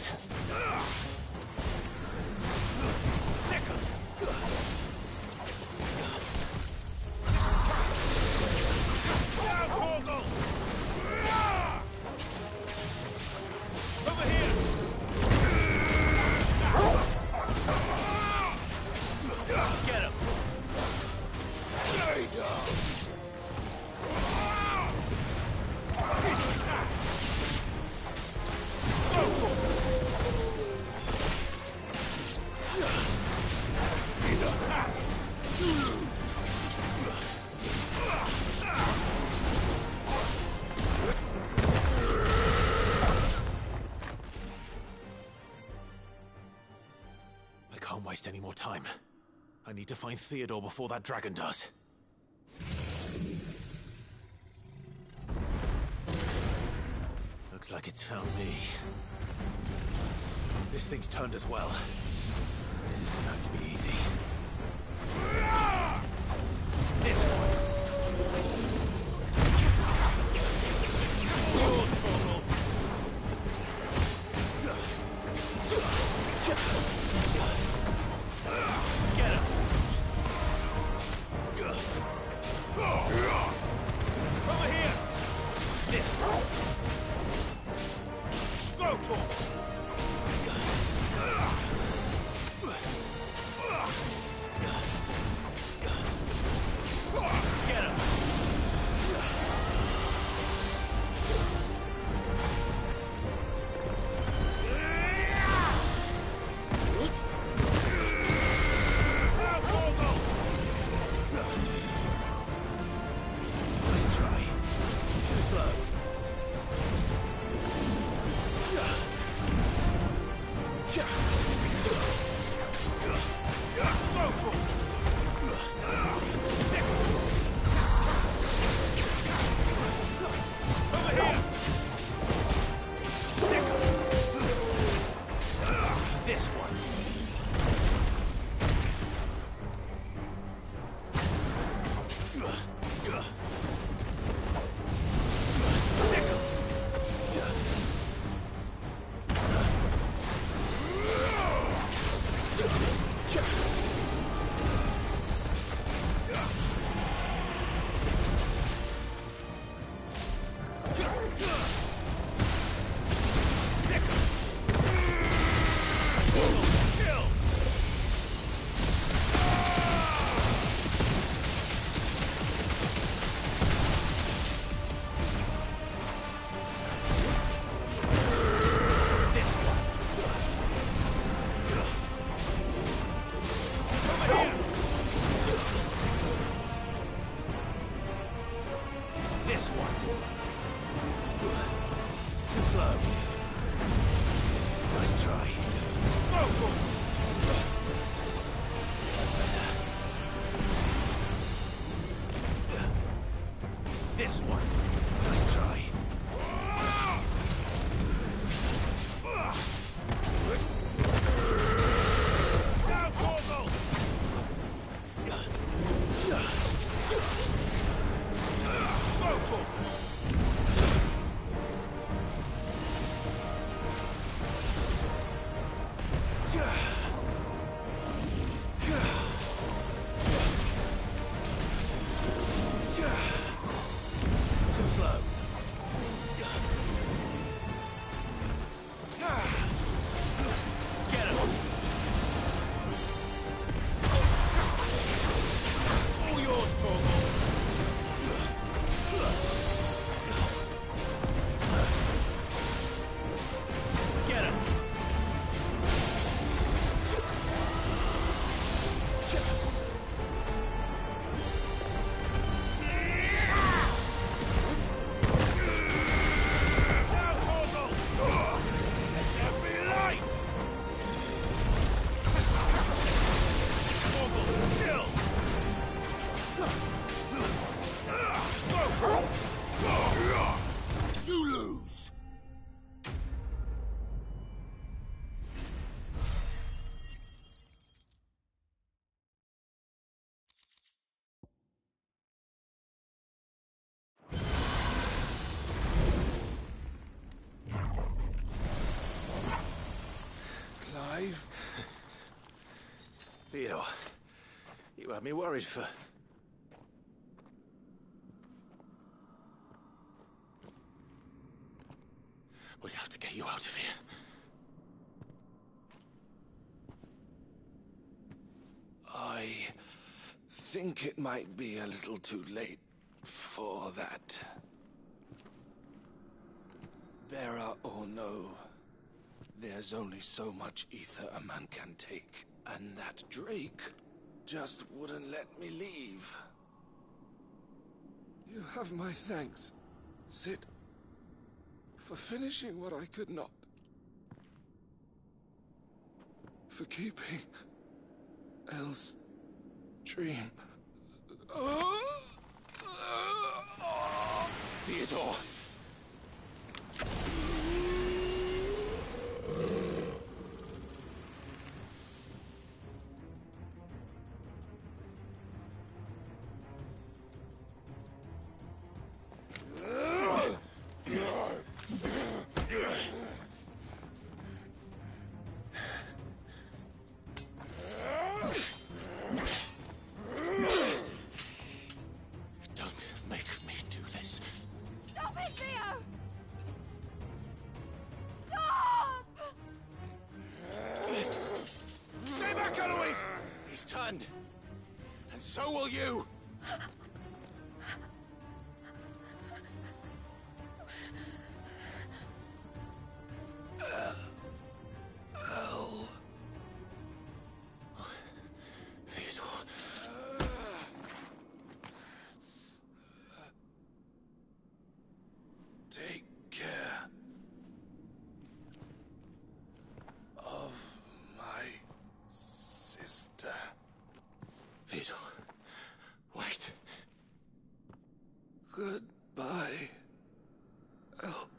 Any more time. I need to find Theodore before that dragon does. Looks like it's found me. This thing's turned as well. This isn't going to be easy. This one. Yours, Torgal. Get him! Over here! This one! Go, Torgal! Get him! This one. Too slow. Nice try. Oh, that's better. This one. Nice try. Now, Torgal! Go, Torgal! Too slow. Get him. All yours, Torgal. Get him. Now, Torgal. Let there be light. Torgal, kill. You lose. Clive? Theodore, you had me worried for... We have to get you out of here. I think it might be a little too late for that. Bearer or no, there's only so much ether a man can take, and that Drake just wouldn't let me leave. You have my thanks, Cid, for finishing what I could not. For keeping Elle's dream. Theodore! Don't make me do this. Stop it, Theo! Stop! Stay back, Eloise! He's turned. And so will you! Elle. Theodore. Take care of my sister. Theodore, wait. Goodbye, Elle.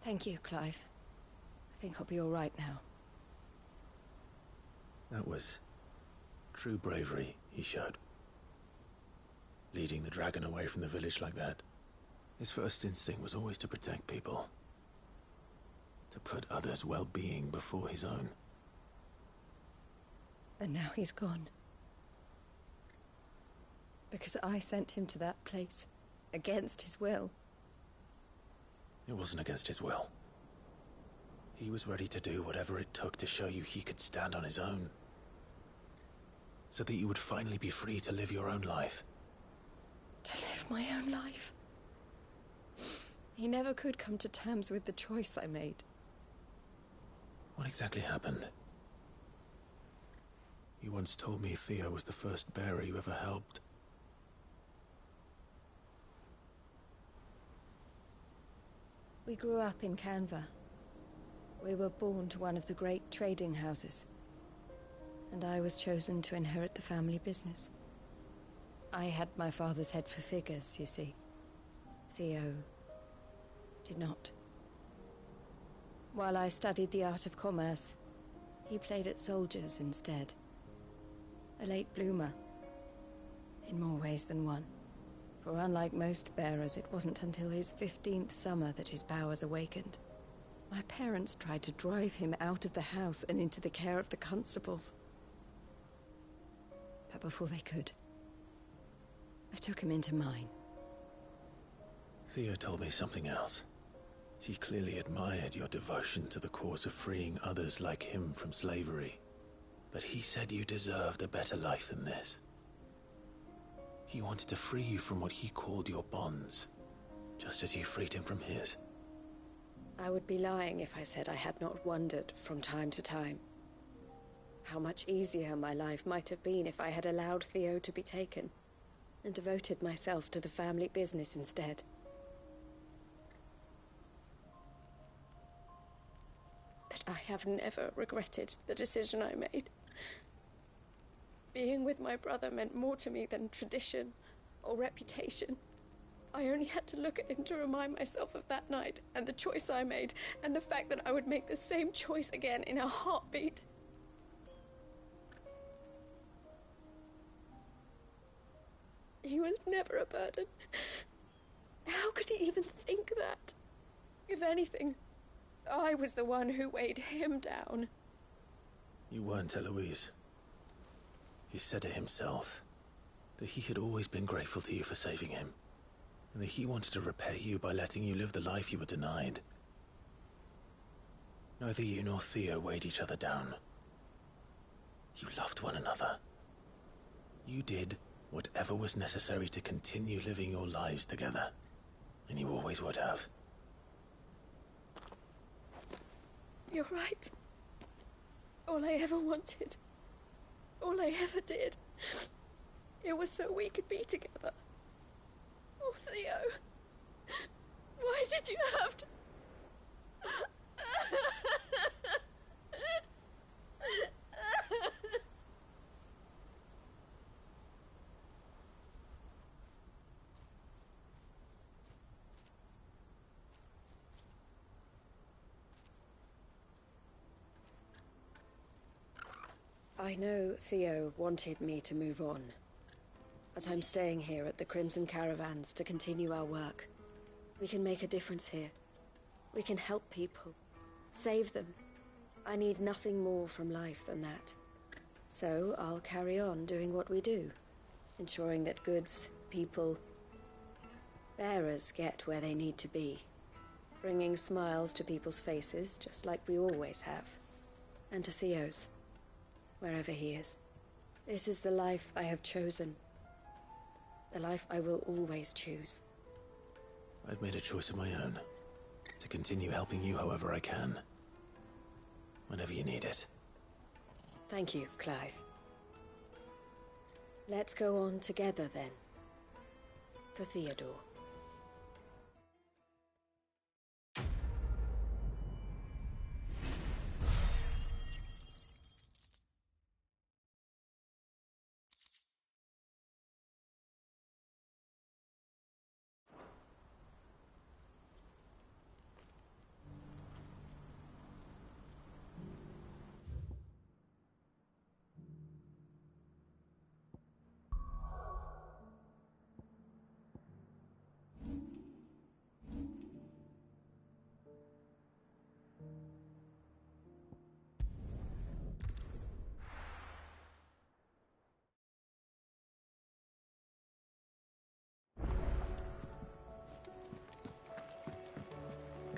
Thank you, Clive. I think I'll be all right now. That was true bravery he showed. Leading the dragon away from the village like that. His first instinct was always to protect people. To put others' well-being before his own. And now he's gone. Because I sent him to that place, against his will. It wasn't against his will. He was ready to do whatever it took to show you he could stand on his own. So that you would finally be free to live your own life. To live my own life. He never could come to terms with the choice I made. What exactly happened? You once told me Theo was the first bearer you ever helped. We grew up in Canva. We were born to one of the great trading houses. And I was chosen to inherit the family business. I had my father's head for figures, you see. Theo did not. While I studied the art of commerce, he played at soldiers instead. A late bloomer, in more ways than one. For unlike most bearers, it wasn't until his 15th summer that his powers awakened. My parents tried to drive him out of the house and into the care of the constables. But before they could, I took him into mine. Theo told me something else. He clearly admired your devotion to the cause of freeing others like him from slavery. But he said you deserved a better life than this. He wanted to free you from what he called your bonds, just as you freed him from his. I would be lying if I said I had not wondered from time to time how much easier my life might have been if I had allowed Theo to be taken and devoted myself to the family business instead. But I have never regretted the decision I made. Being with my brother meant more to me than tradition or reputation. I only had to look at him to remind myself of that night and the choice I made and the fact that I would make the same choice again in a heartbeat. He was never a burden. How could he even think that? If anything, I was the one who weighed him down. You weren't, Eloise. He said it himself, that he had always been grateful to you for saving him, and that he wanted to repay you by letting you live the life you were denied. Neither you nor Theo weighed each other down. You loved one another. You did whatever was necessary to continue living your lives together, and you always would have. You're right. All I ever wanted, all I ever did, it was so we could be together. Oh, Theo, why did you have to... I know Theo wanted me to move on, but I'm staying here at the Crimson Caravans to continue our work. We can make a difference here. We can help people, save them. I need nothing more from life than that. So I'll carry on doing what we do, ensuring that goods, people, bearers get where they need to be, bringing smiles to people's faces just like we always have, and to Theo's. Wherever he is. This is the life I have chosen. The life I will always choose. I've made a choice of my own. To continue helping you however I can. Whenever you need it. Thank you, Clive. Let's go on together then. For Theodore.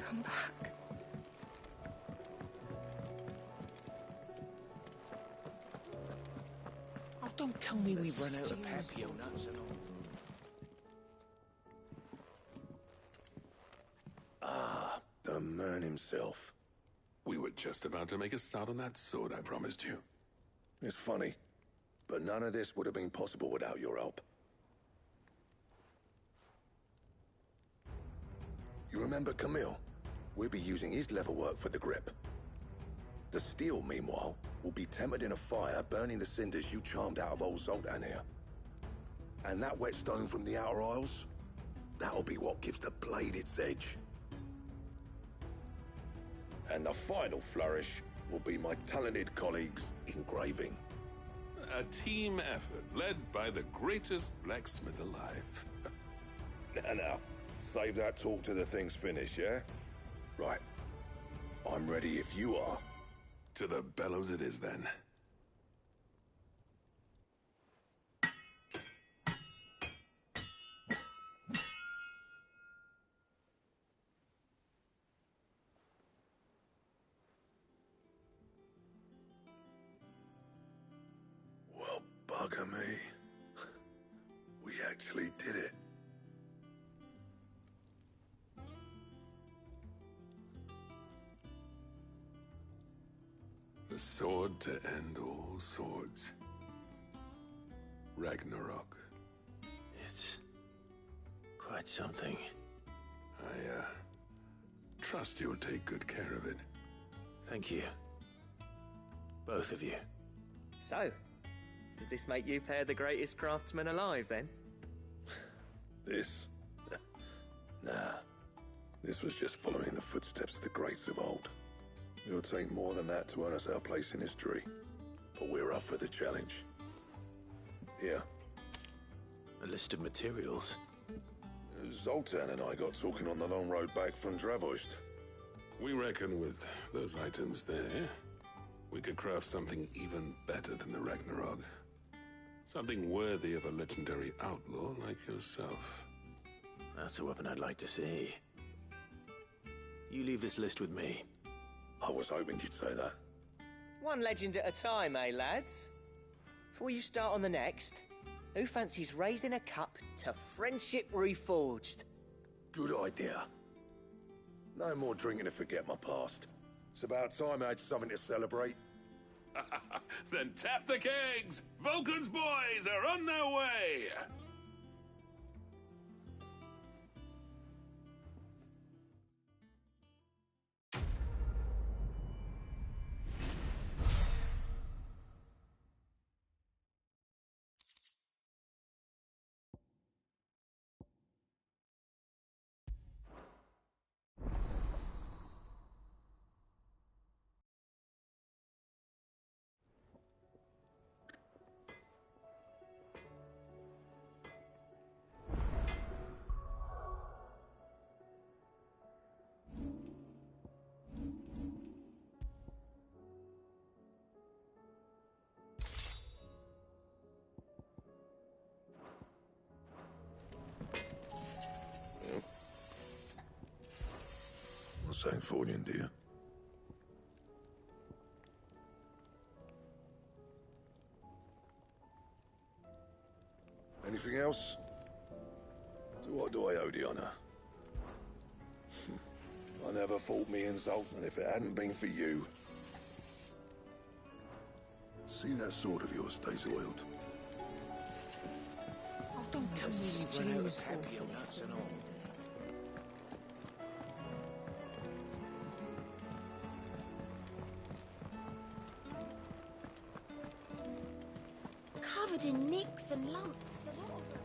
Come back. Oh, don't tell me we've run out of Papio nuts and all. Ah, the man himself. We were just about to make a start on that sword I promised you. It's funny, but none of this would have been possible without your help. You remember Camille? We'll be using his leather work for the grip. The steel, meanwhile, will be tempered in a fire, burning the cinders you charmed out of old Zoltan here. And that whetstone from the Outer Isles? That'll be what gives the blade its edge. And the final flourish will be my talented colleagues' engraving. A team effort led by the greatest blacksmith alive. Now, save that talk till the thing's finished, yeah? Right. I'm ready if you are. To the bellows it is, then. Well, bugger me. We actually did it. The sword to end all swords. Ragnarok. It's quite something. I, trust you'll take good care of it. Thank you. Both of you. So, does this make you pair the greatest craftsman alive, then? This? Nah. This was just following the footsteps of the greats of old. It'll take more than that to earn us our place in history. But we're up for the challenge. Here. A list of materials. Zoltan and I got talking on the long road back from Dravost. We reckon with those items there, we could craft something even better than the Ragnarok. Something worthy of a legendary outlaw like yourself. That's a weapon I'd like to see. You leave this list with me. I was hoping you'd say that. One legend at a time, eh, lads? Before you start on the next, who fancies raising a cup to friendship reforged? Good idea. No more drinking to forget my past. It's about time I had something to celebrate. Then tap the kegs! Vulcan's boys are on their way! What's that for you, dear? Anything else? To what do I owe the honor? I never fought me and Zoltan if it hadn't been for you. See that sword of yours stays oiled. Oh, don't tell me we've run out of Papio nuts and all. Covered in nicks and lumps, the lot of them.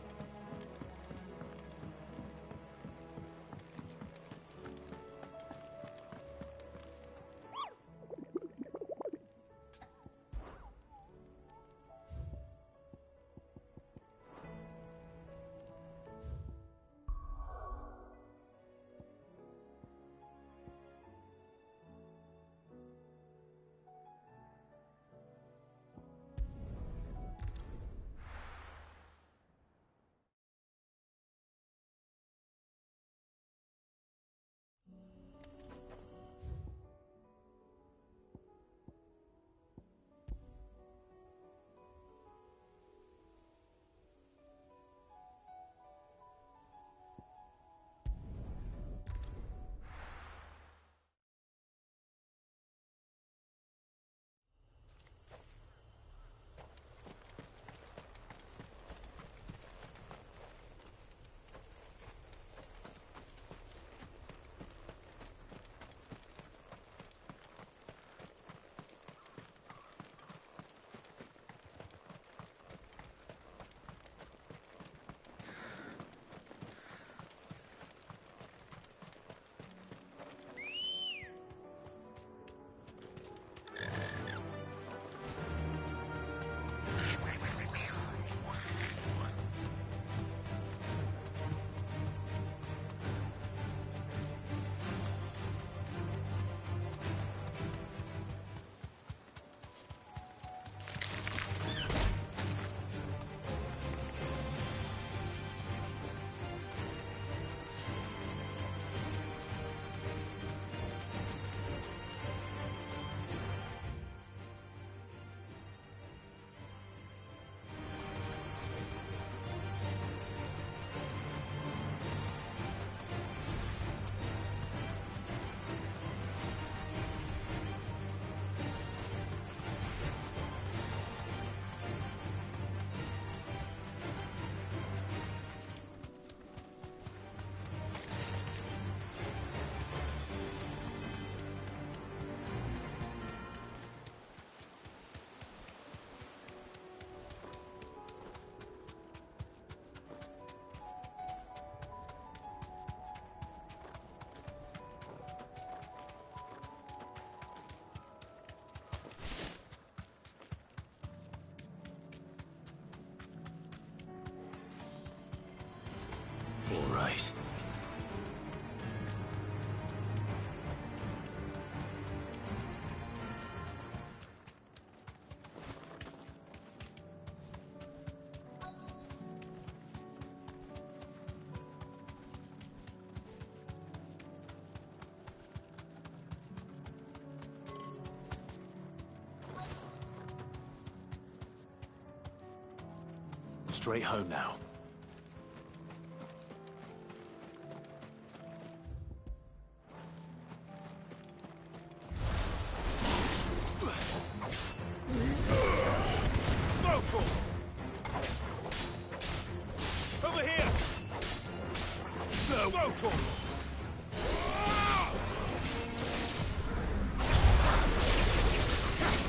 All right. Straight home now. Over here! No!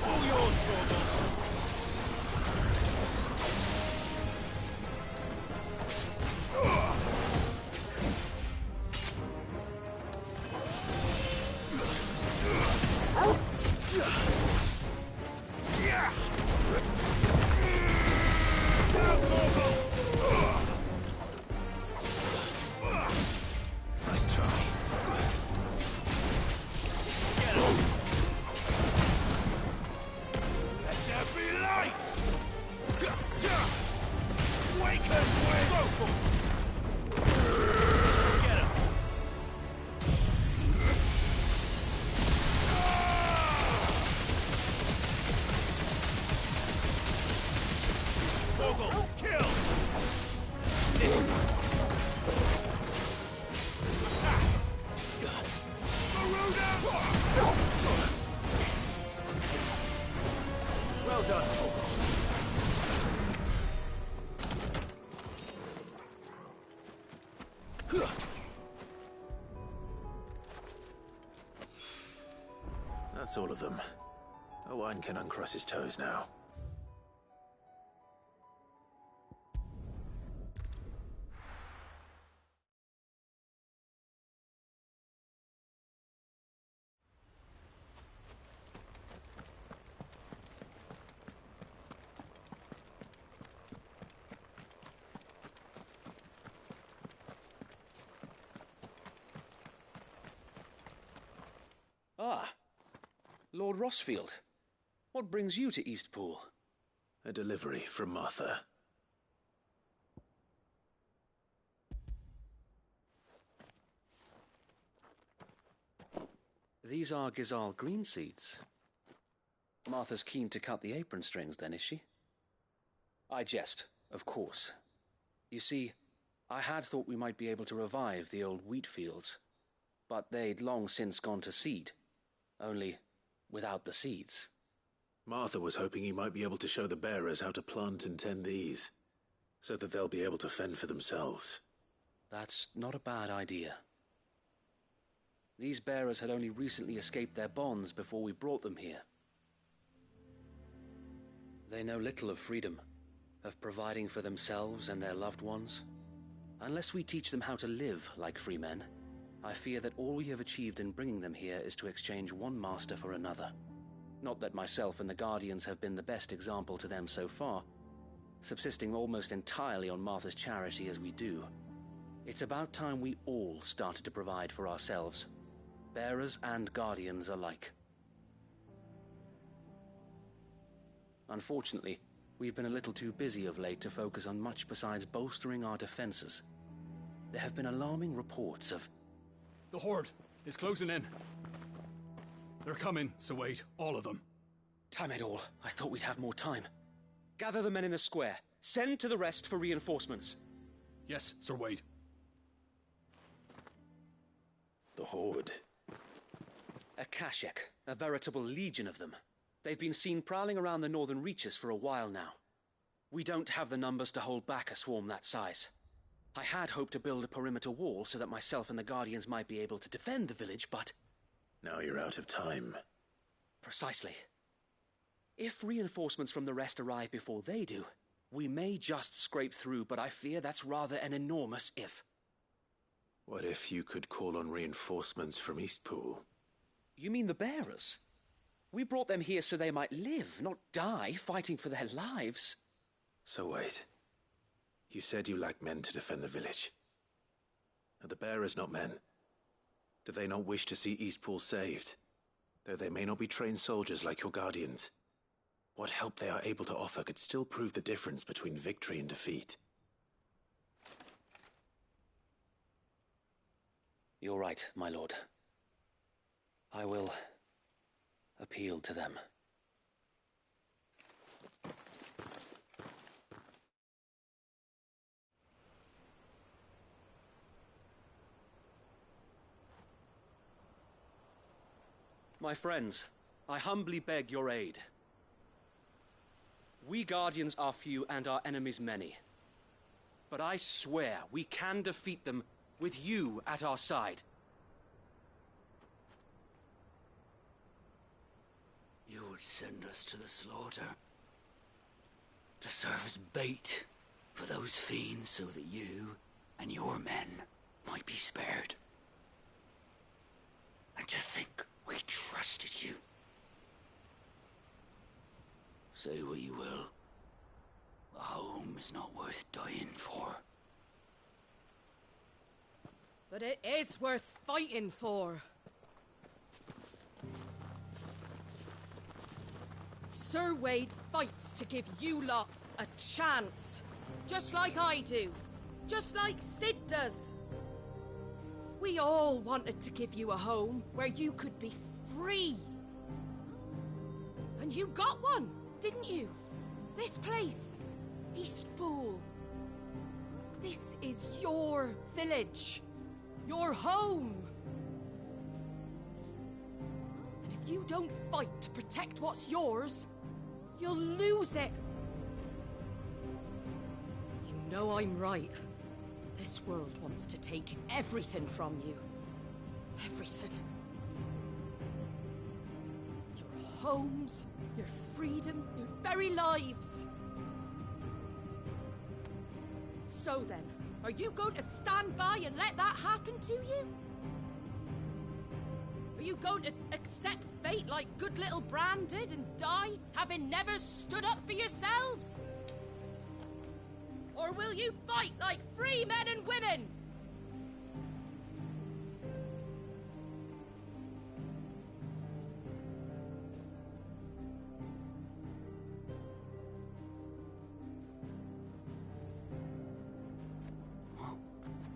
All yours, Torgal! Nice try. Let there be light! Waken, Win! Get him! Torgal, kill! Well done, Torgal. That's all of them. Owain can uncross his toes now. Ah, Lord Rossfield. What brings you to Eastpool? A delivery from Martha. These are Gizal green seeds. Martha's keen to cut the apron strings, then, is she? I jest, of course. You see, I had thought we might be able to revive the old wheat fields, but they'd long since gone to seed. Only without the seeds. Martha was hoping you might be able to show the bearers how to plant and tend these, so that they'll be able to fend for themselves. That's not a bad idea. These bearers had only recently escaped their bonds before we brought them here. They know little of freedom, of providing for themselves and their loved ones. Unless we teach them how to live like free men, I fear that all we have achieved in bringing them here is to exchange one master for another. Not that myself and the Guardians have been the best example to them so far, subsisting almost entirely on Martha's charity as we do. It's about time we all started to provide for ourselves, bearers and Guardians alike. Unfortunately, we've been a little too busy of late to focus on much besides bolstering our defenses. There have been alarming reports of... The Horde is closing in. They're coming, so wait, all of them. Damn it all, I thought we'd have more time. Gather the men in the square. Send to the rest for reinforcements. Yes, Sir Wade. The Horde. A Kashek, a veritable legion of them. They've been seen prowling around the northern reaches for a while now. We don't have the numbers to hold back a swarm that size. I had hoped to build a perimeter wall so that myself and the Guardians might be able to defend the village, but... Now you're out of time. Precisely. If reinforcements from the rest arrive before they do, we may just scrape through, but I fear that's rather an enormous if. What if you could call on reinforcements from Eastpool? You mean the bearers? We brought them here so they might live, not die, fighting for their lives. So wait. You said you lacked men to defend the village. Are the bearers not men? Do they not wish to see Eastpool saved? Though they may not be trained soldiers like your guardians, what help they are able to offer could still prove the difference between victory and defeat. You're right, my lord. I will appeal to them. My friends, I humbly beg your aid. We Guardians are few and our enemies many. But I swear we can defeat them with you at our side. You would send us to the slaughter, to serve as bait for those fiends so that you and your men might be spared. And to think we trusted you. Say what you will, a home is not worth dying for. But it is worth fighting for. Sir Wade fights to give you lot a chance. Just like I do. Just like Sid does. We all wanted to give you a home where you could be free. And you got one, didn't you? This place, Eastpool. This is your village. Your home. And if you don't fight to protect what's yours, you'll lose it. You know I'm right. This world wants to take everything from you. Everything. Your homes, your freedom, your very lives. So then, are you going to stand by and let that happen to you? Are you going to accept fate like good little Bran did and die, having never stood up for yourselves? Or will you fight like free men and women?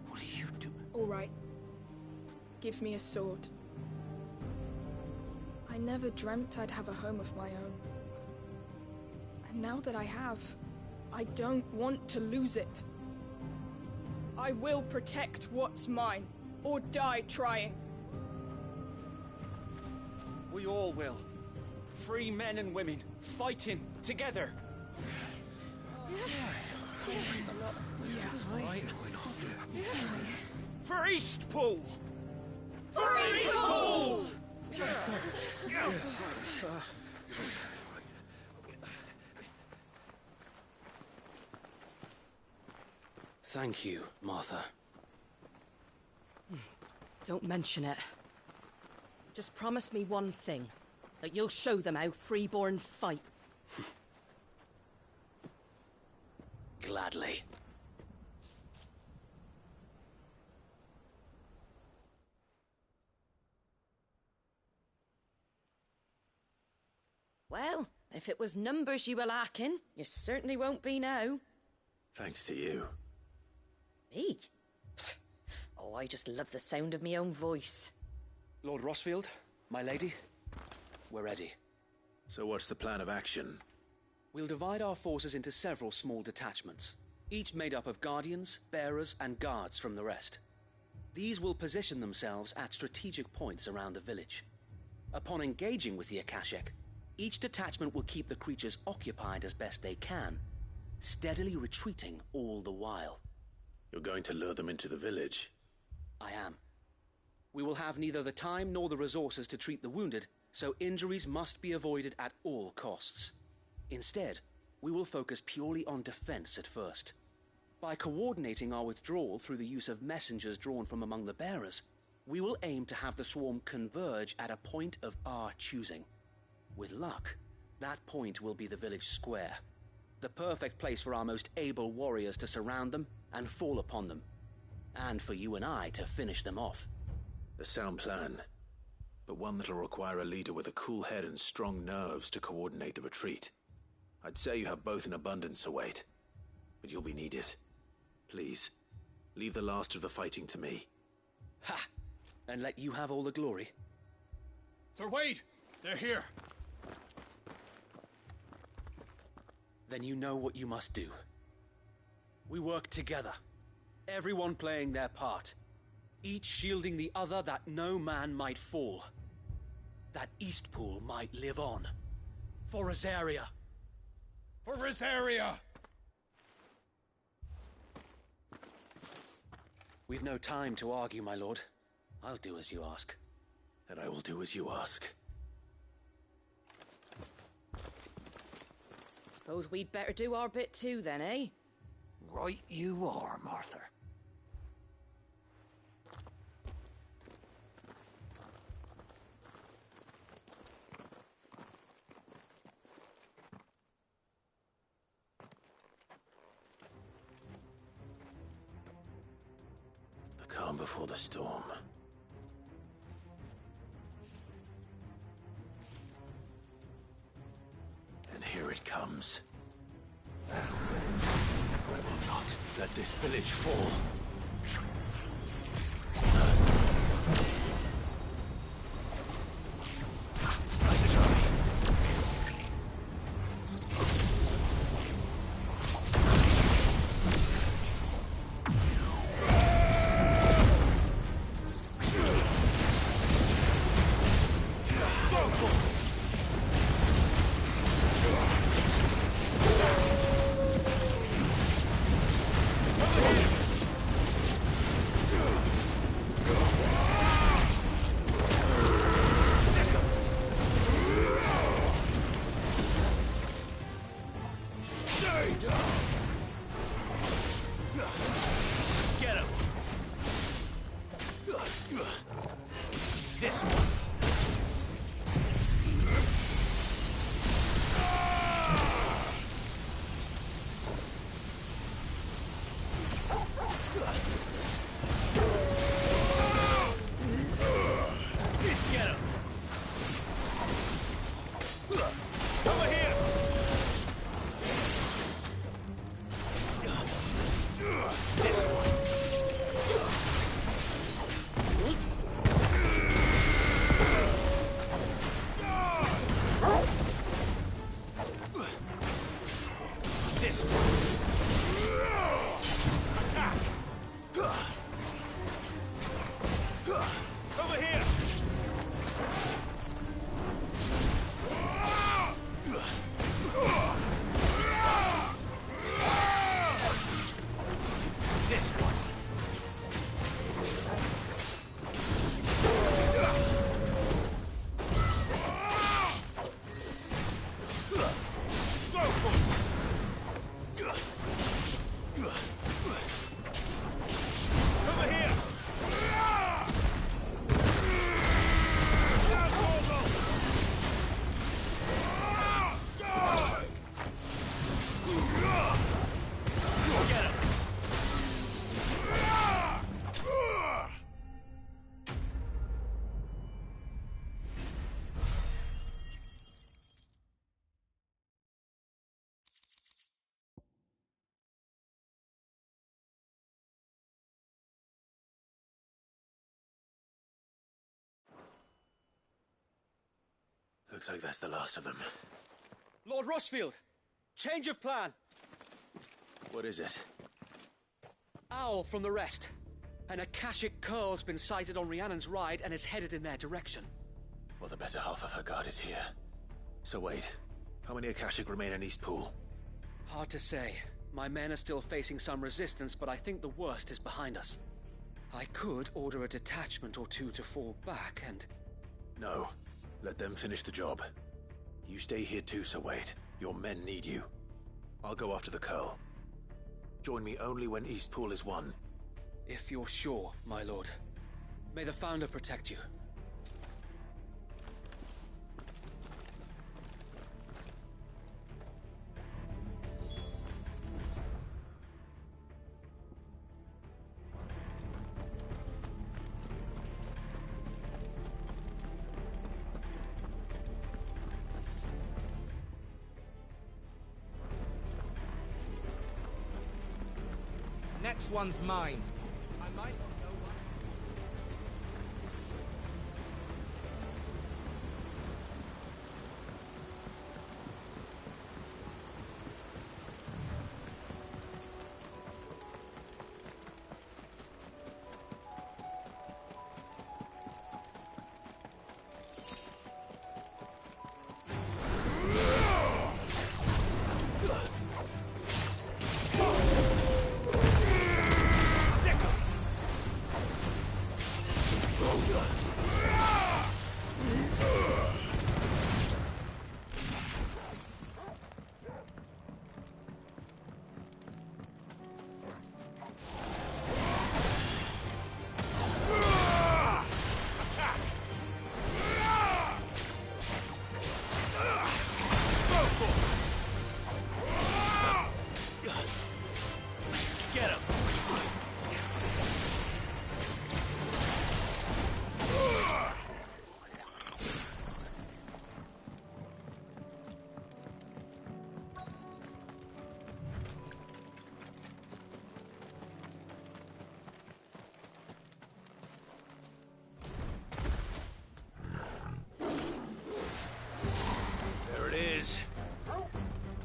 What do you do? All right. Give me a sword. I never dreamt I'd have a home of my own. And now that I have, I don't want to lose it. I will protect what's mine, or die trying. We all will. Free men and women, fighting together. For Eastpool! For Eastpool! Thank you, Martha. Don't mention it. Just promise me one thing. That you'll show them how freeborn fight. Gladly. Well, if it was numbers you were lacking, you certainly won't be now. Thanks to you. Me? Oh, I just love the sound of my own voice. Lord Rossfield, my lady, we're ready. So what's the plan of action? We'll divide our forces into several small detachments, each made up of guardians, bearers, and guards from the rest. These will position themselves at strategic points around the village. Upon engaging with the Akashic, each detachment will keep the creatures occupied as best they can, steadily retreating all the while. You're going to lure them into the village? I am. We will have neither the time nor the resources to treat the wounded, so injuries must be avoided at all costs. Instead, we will focus purely on defense at first. By coordinating our withdrawal through the use of messengers drawn from among the bearers, we will aim to have the swarm converge at a point of our choosing. With luck, that point will be the village square, the perfect place for our most able warriors to surround them and fall upon them. and for you and I to finish them off. A sound plan, but one that'll require a leader with a cool head and strong nerves to coordinate the retreat. I'd say you have both in abundance, Sir Wade, but you'll be needed. Please, leave the last of the fighting to me. Ha! And let you have all the glory? Sir Wade! They're here! Then you know what you must do. We work together, everyone playing their part, each shielding the other that no man might fall, that Eastpool might live on. For Rosaria! For Rosaria! We've no time to argue, my lord. I'll do as you ask. And I will do as you ask. Suppose we'd better do our bit too, then, eh? Right you are, Martha. The calm before the storm. And here it comes. I will not let this village fall. Looks like that's the last of them. Lord Rossfield! Change of plan! What is it? Owl from the rest. An Akashic Curl's been sighted on Rhiannon's Ride and is headed in their direction. Well, the better half of her guard is here. So wait, how many Akashic remain in Eastpool? Hard to say. My men are still facing some resistance, but I think the worst is behind us. I could order a detachment or two to fall back and... No. Let them finish the job. You stay here too, Sir Wade. Your men need you. I'll go after the Curl. Join me only when Eastpool is won. If you're sure, my lord. May the Founder protect you. Next one's mine. I might not know what...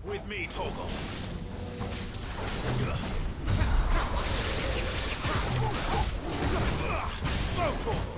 With me, Torgal. Go, Torgal.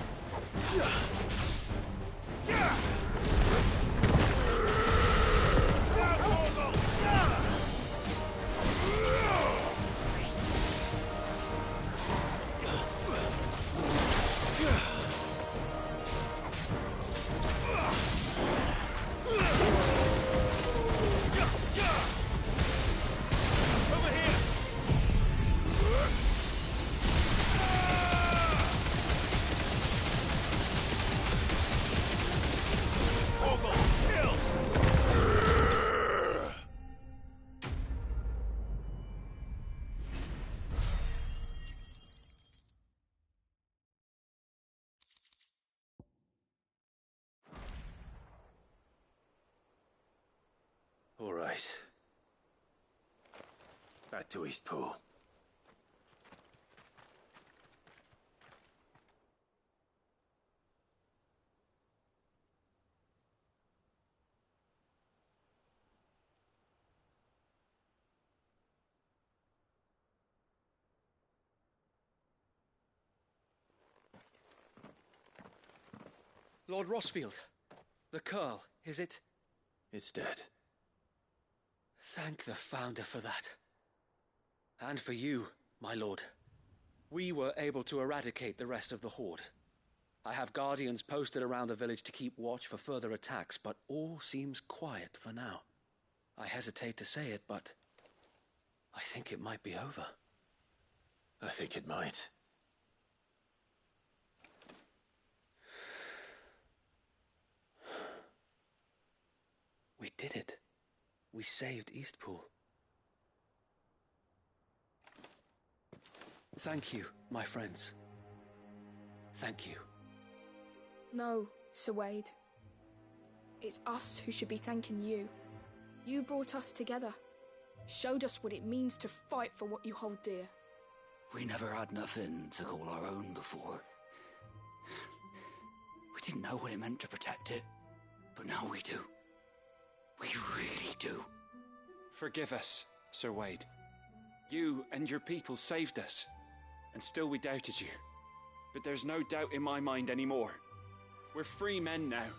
All right. Back to Eastpool. Lord Rosfield, the Curl, is it? It's dead. Thank the Founder for that. And for you, my lord. We were able to eradicate the rest of the Horde. I have guardians posted around the village to keep watch for further attacks, but all seems quiet for now. I hesitate to say it, but I think it might be over. I think it might. We did it. We saved Eastpool. Thank you, my friends. Thank you. No, Sir Wade. It's us who should be thanking you. You brought us together. Showed us what it means to fight for what you hold dear. We never had nothing to call our own before. We didn't know what it meant to protect it, but now we do. We really do. Forgive us, Sir Wade. You and your people saved us, and still we doubted you. But there's no doubt in my mind anymore. We're free men now,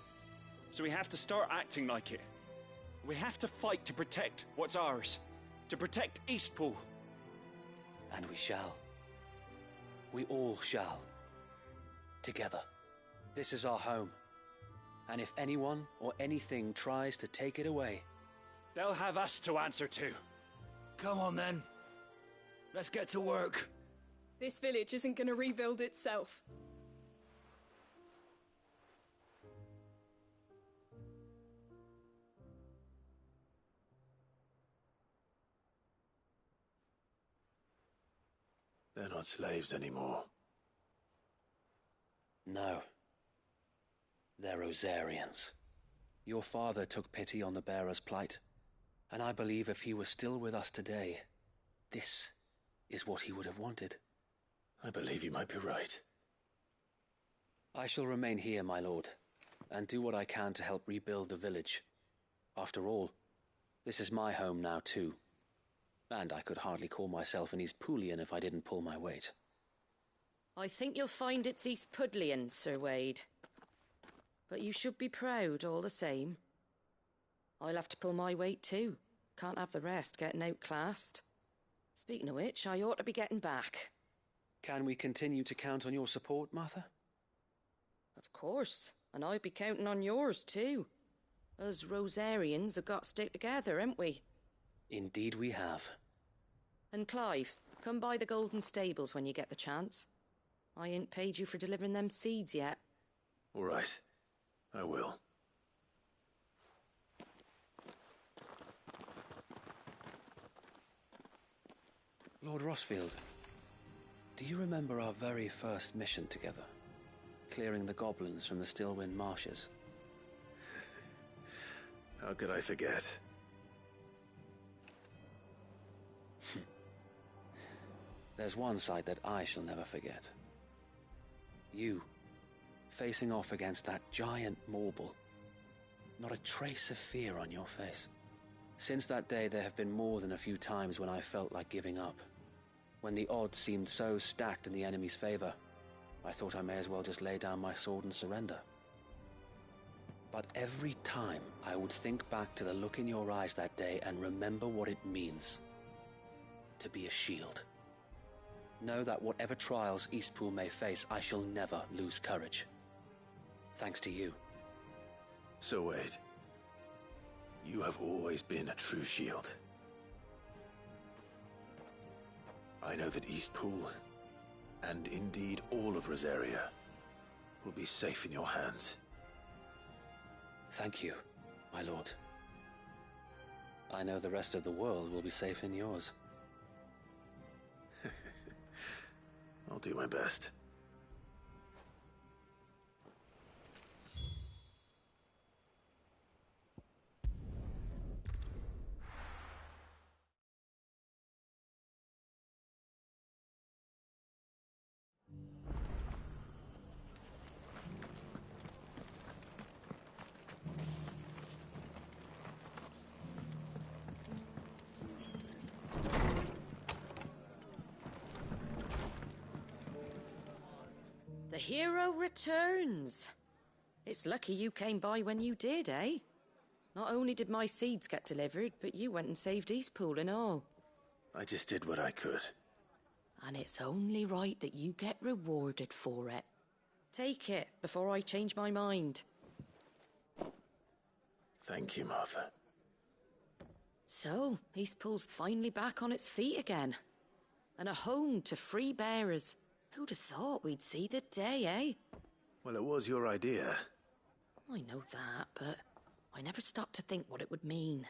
so we have to start acting like it. We have to fight to protect what's ours, to protect Eastpool. And we shall. We all shall. Together. This is our home. And if anyone or anything tries to take it away, they'll have us to answer to. Come on then. Let's get to work. This village isn't going to rebuild itself. They're not slaves anymore. No. They're Rosarians. Your father took pity on the bearer's plight, and I believe if he was still with us today, this is what he would have wanted. I believe you might be right. I shall remain here, my lord, and do what I can to help rebuild the village. After all, this is my home now too, and I could hardly call myself an Eastpoolian if I didn't pull my weight. I think you'll find it's Eastpudlian, Sir Wade. But you should be proud all the same. I'll have to pull my weight too. Can't have the rest getting outclassed. Speaking of which, I ought to be getting back. Can we continue to count on your support, Martha? Of course, and I'll be counting on yours too. Us Rosarians have got to stick together, haven't we? Indeed we have. And Clive, come by the Golden Stables when you get the chance. I ain't paid you for delivering them seeds yet. All right. I will. Lord Rossfield, do you remember our very first mission together? Clearing the goblins from the Stillwind marshes? How could I forget? There's one sight that I shall never forget. You, facing off against that giant Morble. Not a trace of fear on your face. Since that day, there have been more than a few times when I felt like giving up. When the odds seemed so stacked in the enemy's favor, I thought I may as well just lay down my sword and surrender. But every time I would think back to the look in your eyes that day and remember what it means to be a shield. Know that whatever trials Eastpool may face, I shall never lose courage. Thanks to you. Sir Wade, you have always been a true shield. I know that Eastpool, and indeed all of Rosaria, will be safe in your hands. Thank you, my lord. I know the rest of the world will be safe in yours. I'll do my best. The hero returns. It's lucky you came by when you did, eh? Not only did my seeds get delivered, but you went and saved Eastpool and all. I just did what I could. And it's only right that you get rewarded for it. Take it before I change my mind. Thank you, Martha. So, Eastpool's finally back on its feet again. And a home to free bearers. Who'd have thought we'd see the day, eh? Well, it was your idea. I know that, but I never stopped to think what it would mean.